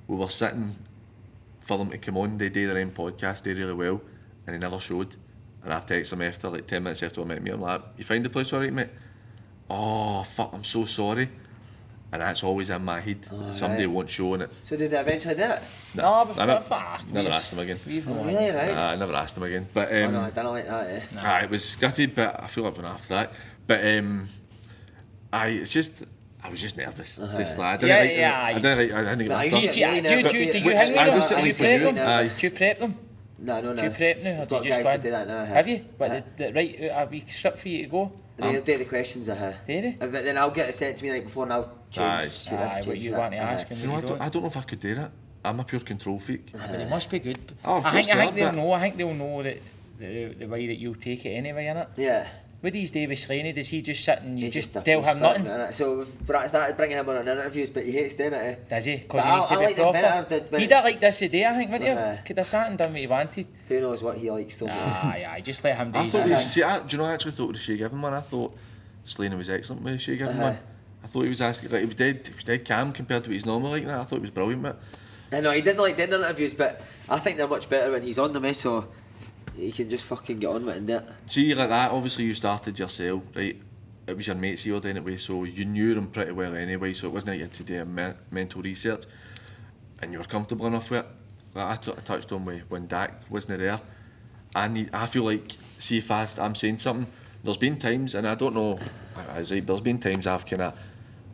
We were sitting for them to come on, they do their own podcast, do really well, and they never showed. And I've texted him after, like 10 minutes after I met me, I'm like, you find the place alright, mate? Oh, fuck, I'm so sorry. And that's always in my head. Somebody won't show on it. So did they eventually do it? No, but never asked him again. Really, right? I never asked him again. But no, I didn't like that, it was gutted, but I feel like went after that. But I was just nervous. Just like, I didn't get my Do you prep them? No. Do you prep now, or do you just guys go to in? do that now. Have you? But they write out a wee script for you to go? They'll do the questions, Do they? But then I'll get it sent to me like before and I'll change what you want to ask him. I don't know if I could do that. I'm a pure control freak. But it must be good. Oh, of I course think they'll know that the way that you'll take it anyway, innit? Yeah. With these David Slaney, does he just sit and you He's just a tell him full nothing? spot, so we've started bringing him on interviews, but he hates doing it. Does he? But Because he needs to I be like them proper. better He did like this today, I think, wouldn't you? Could have sat and done what he wanted. Who knows what he likes still. Just let him do I his thought thing. do you know, I actually thought it was Shea Given, man. I thought Slaney was excellent with Shea Given, man. I thought he was asking, like, he was dead calm compared to what he's normally like. I thought he was brilliant, mate. I know, he doesn't like doing interviews, but I think they're much better when he's on them, so he can just fucking get on with it and do it. See, like that, obviously you started yourself, right? It was your mates you were doing it with, so you knew them pretty well anyway, so it wasn't like you had to do a mental research, and you were comfortable enough with it. Like I touched on when Dak wasn't there. I feel like, see if I'm saying something, there's been times, and I don't know, there's been times I've kind of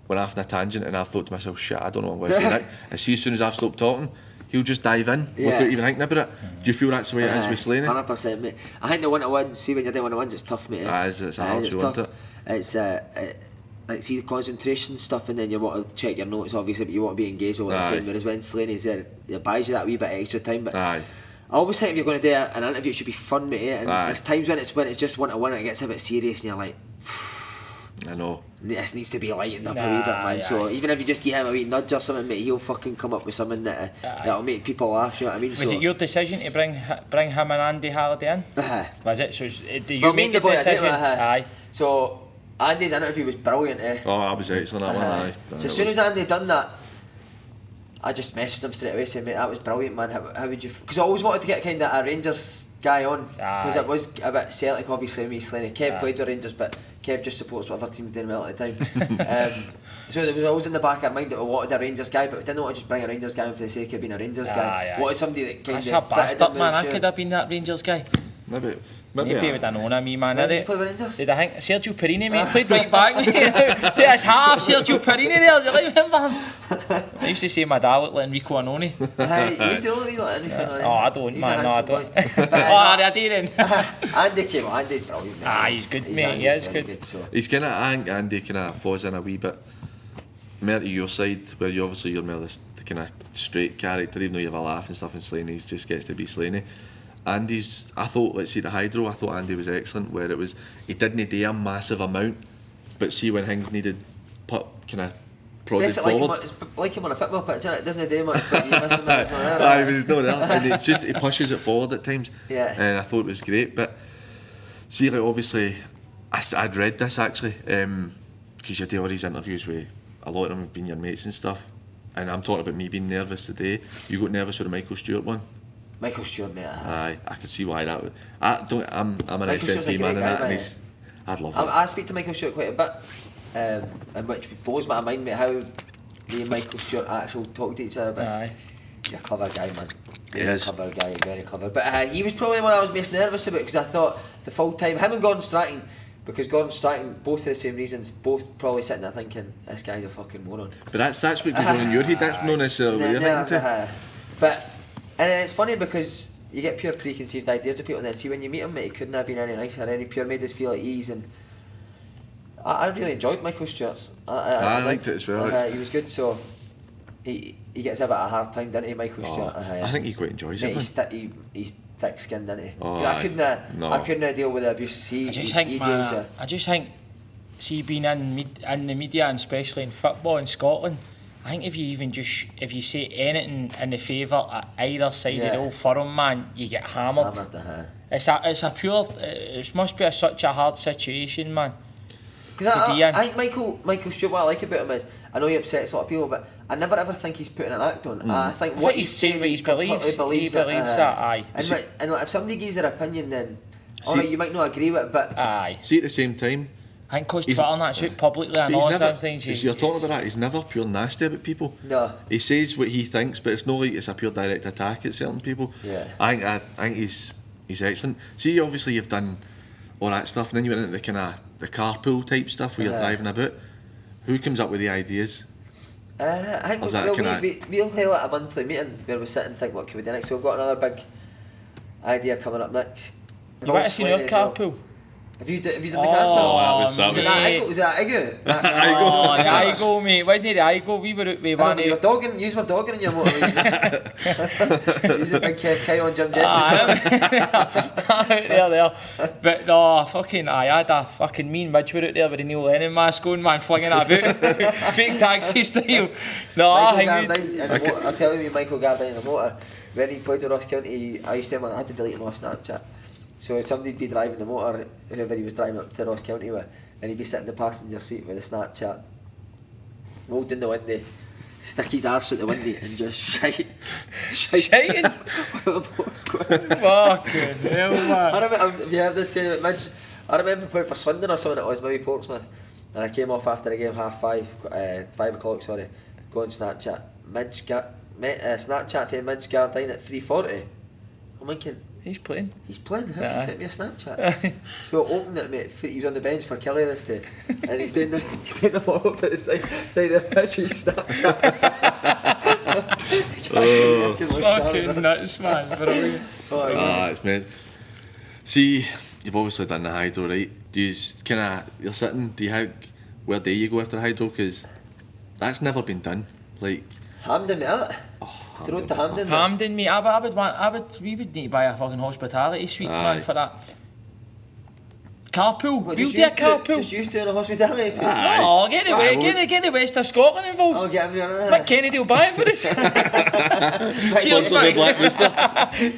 went off on a tangent and I've thought to myself, shit, I don't know what I'm going to say next. And see, as soon as I've stopped talking, he'll just dive in without even thinking about it. Do you feel that's the way it is with Slaney? 100%, mate. I think the 1-to-1, see when you're doing 1-to-1s, it's tough, mate. It's a hard show, isn't it? It's like see the concentration stuff, and then you want to check your notes obviously, but you want to be engaged with what they're saying. Whereas when Slaney's there, it buys you that wee bit of extra time. But I always think if you're going to do an interview, it should be fun, mate. And there's times when it's just 1-to-1 and it gets a bit serious, and you're like, I know. This needs to be lightened up a wee bit, man. So even if you just give him a wee nudge or something, mate, he'll fucking come up with something that'll make people laugh. You know what I mean? Was it your decision to bring him and Andy Halliday in? Was it? So do you make the decision? Aye. So Andy's interview was brilliant. I was excellent that one. So as soon as Andy done that, I just messaged him straight away saying, mate, that was brilliant, man. How would you? Because I always wanted to get kind of a Rangers guy on, because it was a bit Celtic, obviously. Me, Slaney, Kev played with Rangers, but Kev just supports whatever team's doing well at the time. So there was always in the back of our mind that we wanted a Rangers guy, but we didn't want to just bring a Rangers guy in for the sake of being a Rangers guy. Wanted somebody that kind That's of a bastard, man. I could have been that Rangers guy. Maybe Would have known me, man. Did he play with Rangers? Did I think Sergio Perini, mate, played right back, mate. That's half Sergio Perini there. Do you like him, man? I used to say my dad looked like Enrico Annoni. You do look like Enrico Annoni. Oh, I don't, man. No, I don't. I didn't. Andy came on. Andy's brilliant, mate. He's good, mate. Yeah, he's good. He's kind of, I think Andy kind of falls in a wee bit more to your side, where you obviously you're more the kind of straight character, even though you have a laugh and stuff, and Slaney just gets to be Slaney. Andy's, I thought, let's see the Hydro, I thought Andy was excellent, where it was, he didn't do a massive amount, but see when things needed put kind of prodded forward. It's like him on a football pitch, isn't it? It doesn't do much, but you miss him when he's not there. But he's not there, and it's just, he pushes it forward at times, and I thought it was great. But see, like, obviously, I'd read this actually, because you do all these interviews with, a lot of them have been your mates and stuff, and I'm talking about me being nervous today. You got nervous with the Michael Stewart one? Michael Stewart, mate. I could see why that would. I'm an SNP man, and I'd love it. I speak to Michael Stewart quite a bit, and which blows my mind, mate, how me and Michael Stewart actually talk to each other. But he's a clever guy, man. He's a clever guy, very clever. But he was probably the one I was most nervous about, because I thought the full time, him and Gordon Strachan, because Gordon Strachan, both for the same reasons, both probably sitting there thinking, this guy's a fucking moron. But that's what goes on in your head, that's not necessarily what you're thinking to. But, and it's funny because you get pure preconceived ideas of people, and then see when you meet him, mate, he couldn't have been any nicer, any pure, made us feel at ease. And I really enjoyed Michael Stewart's. I liked it as well. He was good, so he gets a bit of a hard time, doesn't he, Michael Stewart? I think he quite enjoys it. He's thick-skinned, isn't he? I couldn't deal with the abuse. I just think, see, being in the media, and especially in football in Scotland, I think if you say anything in the favour of either side of the old firm, man, you get hammered. It's a pure. It must be such a hard situation, man. Because I think Michael Stewart, what I like about him is, I know he upsets a lot of people, but I never ever think he's putting an act on. I think what he's saying, he believes that. Aye. And if somebody gives their opinion, then alright, you might not agree with it, but see, at the same time, I think because Twitter and that's out publicly and all those things. You're talking about that. He's never pure nasty about people. No. He says what he thinks, but it's not like it's a pure direct attack at certain people. Yeah. I think he's excellent. See, obviously you've done all that stuff, and then you went into the kind of the carpool type stuff where you're driving about. Who comes up with the ideas? I think we'll have a monthly meeting where we sit and think what can we do next. So we've got another big idea coming up next. You want to see your carpool? Have you done the carpool? Was that Was that Igo? Oh, the Igo, mate. Wasn't it the Igo? We were you were dogging in your motor. Use a big Kev on Jim Jeffries. there. But no, fucking, I had a fucking mean midge out there with the Neil Lennon mask on, man, flinging about. Fake taxi style. No, I'll tell you, Michael Gardine in the motor, when he played with Ross County, I had to delete him off Snapchat. So somebody'd be driving the motor, whoever he was driving up to Ross County with, and he'd be sitting in the passenger seat with a Snapchat, rolled down the window, stick his arse out the window and just shiting. While the motor's going. Fucking hell, man. I remember, have you heard this saying about Midge? I remember playing for Swindon or something, it was maybe Portsmouth, and I came off after the game 5:30, 5 o'clock, sorry, go on Snapchat. Snapchat for Midge Gardine at 3:40. I'm thinking, He's playing. He sent me a Snapchat. So I opened it, mate. He was on the bench for Kelly this day, and he's doing the ball up at the side of the pitch with his Snapchat. Fucking nuts, man. Brilliant. It's meant. See, you've obviously done the hydro, right? Do you you're sitting, where do you go after the hydro? Because that's never been done. Like, Hampden, mate. It's the road to Hampden. Hampden, mate. We would need to buy a fucking hospitality suite, man, for that. Carpool. We'll do a carpool. Just used doing a hospitality suite. No, get the West of Scotland involved. I'll get everyone in there. Mick Kennedy will buy it for us. Cheers, Mick.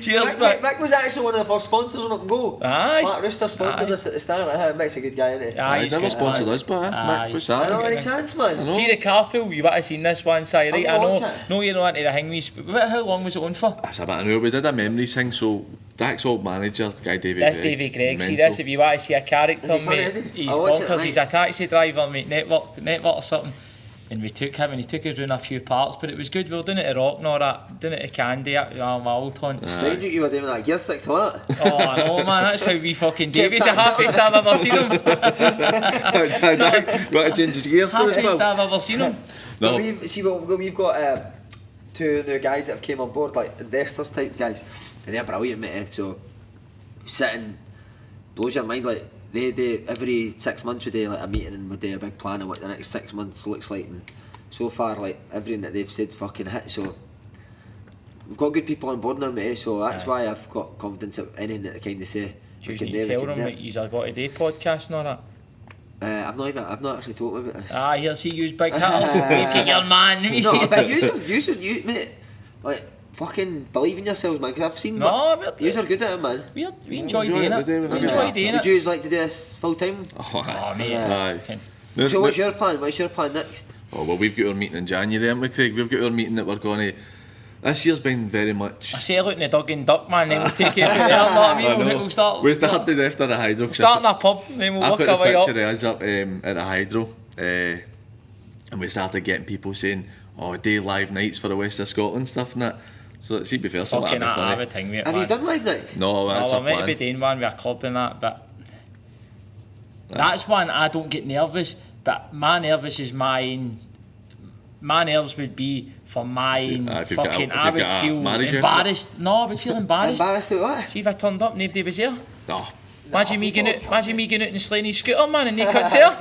Cheers, Mick. Mick was actually one of the first sponsors on Up and Go. Aye. Mark Rooster sponsored us at the start. Mick's a good guy, isn't he? Aye, he's never sponsored us, but Mick, what's that? I don't have any chance, man. See the carpool, you might have seen this one side, right? I watch know. it. No, you're not into the hang. How long was it on for? That's about an hour. We did a memories thing, so Dak's old manager, the guy David That's Gregg. David Gregg. See mental. this, if you want to see a character, Is he funny, mate, is he? he's I'll watch it bonkers. tonight. He's a taxi driver, mate, network or something. And we took him and he took us around a few parts, but it was good. We were doing it at Rock and all that, doing it at Candy, my old haunt. Strange that you were doing that gear stick to it. Oh, I know, man, that's how we fucking do it. He's the happiest I've ever seen him. You want to change his gears? Happiest I've ever seen him. No. We've got two new guys that have came on board, like investors type guys, and they're brilliant, mate. So sitting blows your mind. Like they every 6 months we do like a meeting and we do a big plan of what the next 6 months looks like. And so far, like everything that they've said's fucking hit. So we've got good people on board now, mate. So that's why I've got confidence that anything that they kind of say. Do you need to tell them that you've got today podcast and all that? I've not actually talked about this. Ah, he'll see you's big hitters. Make your man. No, but you mate. Like fucking believe in yourselves, man. Because I've seen. No, you are good at it, man. We enjoy doing it. We enjoy doing Would it. you like to do this full time? Oh, mate. Aye. So what's your plan? What's your plan next? Oh well, we've got our meeting in January, haven't we, Craig? We've got our meeting that we're going to. This year's been very much. I say out in the dog and duck, man, then we'll take it from there, know what I mean? We'll start. We started after the hydro. We'll start in a pub, then we'll I work put our the way up. picture of us up at the hydro, and we started getting people saying, "Oh, day live nights for the West of Scotland stuff and that." So let's see, be fair, something Fucking that'd be funny. everything, mate. Have you done live nights? No, that's we're a meant to be plan. doing one with a club and that, but that's one I don't get nervous. But my nervous is mine. My nerves would be for mine. Fucking, I would feel embarrassed. No, I would feel embarrassed. Embarrassed with what? See if I turned up, nobody was there. No. Imagine me getting out and Slaney's scooter, man, and they couldn't there.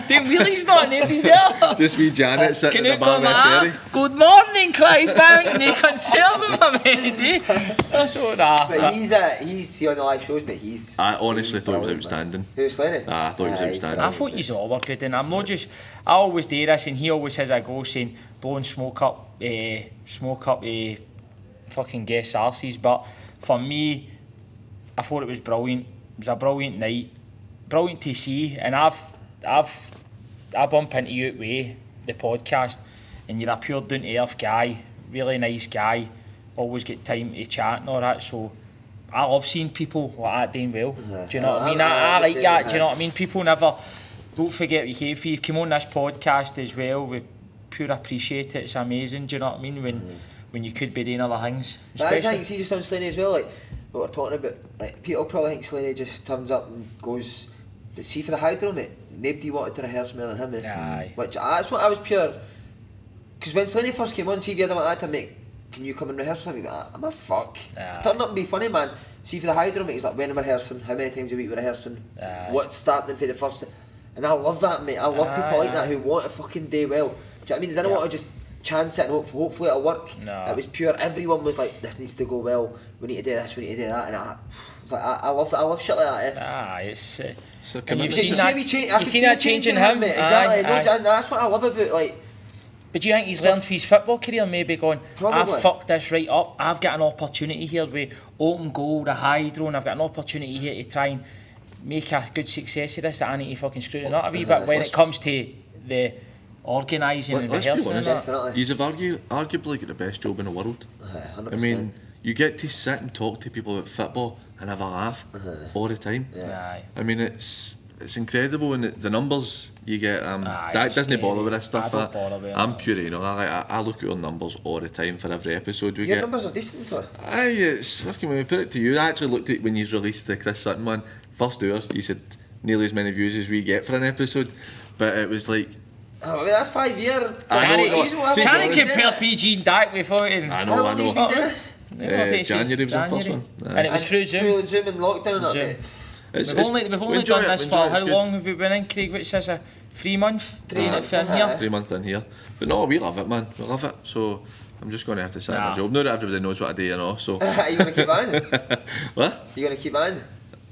Doing wheelies, not nobody's there. Just wee Janet sitting in the bar with Sherry. Good morning, Clydebank, and they couldn't there with my lady. That's what But he's see on the live shows, but he's. I honestly thought it was outstanding. Who's Slaney? I thought it was outstanding. I thought you all were good, and I'm not just. I always do this, and he always has a go saying blowing smoke up, fucking guest arses. But for me, I thought it was brilliant. It was a brilliant night, brilliant to see. And I bump into you at Way, the podcast, and you're a pure down to earth guy, really nice guy. Always get time to chat and all that. So I love seeing people like that doing well. Do you know what I mean? I like that. Do you know what I mean? People never. Don't forget what you came for. You've come on this podcast as well. We pure appreciate it. It's amazing. Do you know what I mean? When you could be doing other things. That's the thing. See, just on Slaney as well. Like what we're talking about. Like people probably think Slaney just turns up and goes. But see for the hydro, mate. Nobody wanted to rehearse more than him, mate. Aye. Which that's what I was pure. Because when Slaney first came on, see if you had him like that to make. Can you come and rehearse with me? I'm a fuck. Turn up and be funny, man. See for the hydro, mate. He's like, when am I rehearsing? How many times a week we're rehearsing? What's starting for the first? And I love that, mate. I love people like that who want to fucking do well. Do you know what I mean? They didn't want to just chance it and hopefully it'll work. No. It was pure. Everyone was like, this needs to go well. We need to do this. We need to do that. And I love shit like that. It's. So And you've You seen that change in him, mate. Exactly. Aye. No, that's what I love about like. But do you think he's learned for his football career, maybe going, Probably. I've fucked this right up, I've got an opportunity here with open goal, the hydro, and I've got an opportunity here to try and make a good success of this that I need to fucking screw it up a wee bit when it comes to the organising and Let's be rehearsing and honest. that. He's arguably got the best job in the world. 100%. I mean, you get to sit and talk to people about football and have a laugh all the time. Aye. I mean, it's incredible, and the numbers you get. That it's doesn't scary. bother with this stuff. I don't bother with I'm it. pure, you know. I look at our numbers all the time for every episode we Your get. numbers are decent, though. Aye, it's fucking. When we put it to you, I actually looked at when you released the Chris Sutton one. First hour, you said nearly as many views as we get for an episode, but it was like Oh, that's 5 years. Can't compare PG and Dak with fucking. I know. January was the first one. And it was through Zoom. Through Zoom and lockdown. We've only done this for how long have we been in, Craig? Which is a 3 month? 3 months in here. 3 months in here. But no, we love it, man. We love it. So I'm just going to have to sit in my job now that everybody knows what I do, you know. So. Are you going to keep on? What? You going to keep on?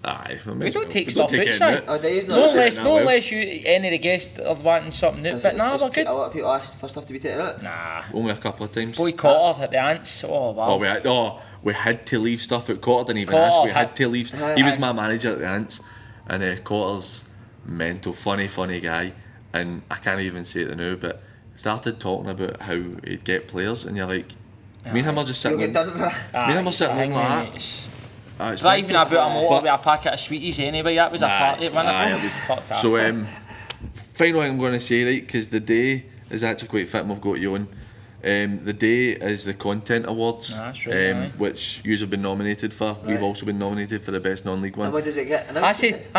Aye, we don't take stuff outside. Oh, no unless you any of the guests are wanting something new. But nah, we're good. A lot of people ask for stuff to be taken out. Nah. Only a couple of times. Boy Cotter at the Ants. Oh wow. We had to leave stuff out. Cotter didn't even ask. We had to leave. He was my manager at the Ants, and Cotter's mental, funny guy. And I can't even say it now, but started talking about how he'd get players, and you're like, me and him are just sitting. Me and him are sitting like that. Driving about a motor with a packet of sweeties anyway, that was a party, wasn't it? Fuck that. So, final thing I'm going to say, right, because the day is actually quite fit and we've got you on. The day is the Content Awards, which you have been nominated for. Right. We've also been nominated for the best non-league one. And what does it get? I said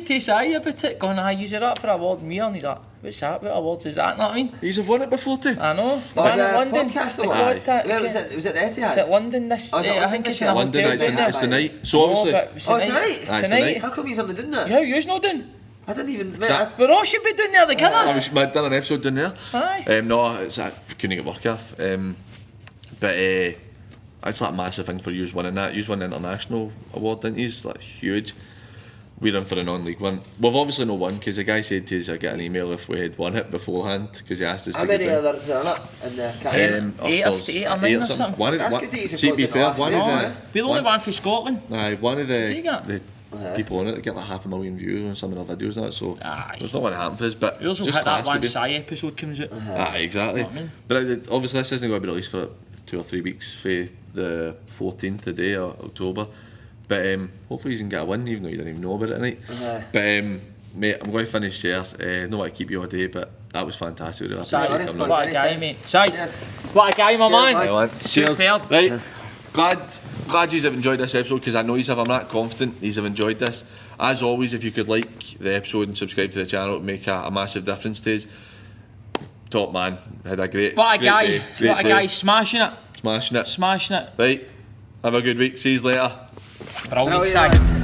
to Si about it, going, use it up for an award, me, and he's like, what's that, what awards is that, know what I mean? He's have won it before too. I know. London. Was it the Etihad? It's at London this I think it's in a London, it's the night. So obviously... it's the night? It's the night. How come he's not doing that? Yeah, you's not doing. I didn't even... We all should be doing there together. I was done an episode down there. Aye. No, it's couldn't get work off. But it's like a massive thing for you winning that. You won the international award, didn't you? It's like huge. We're in for the non-league one. We've obviously not won because the guy said to us I get an email if we had won it beforehand because he asked us how many others are up in the category? 8 or 9 or something. That's good that he's to be fair, we're the only one for Scotland. Aye, one of the people on it get like 500,000 views on some of our videos and that, so there's not going to happen for us. But we also hit that one Si episode comes out. Exactly. You know what I mean? But obviously this isn't going to be released for 2 or 3 weeks for the 14th today or October. But hopefully you can get a win, even though you didn't even know about it tonight. But mate, I'm going to finish there. Don't want to keep you all day, but that was fantastic. Really appreciate it. What a guy, mate. Si, what a guy, my man. Cheers. Right. Glad you have enjoyed this episode because I know you have. I'm not confident you have enjoyed this. As always, if you could like the episode and subscribe to the channel, it would make a massive difference to us. Top man, had a great. What a guy! Day. What a guy! Smashing it. Smashing it. Smashing it. Right. Have a good week. See you later. Brilliant.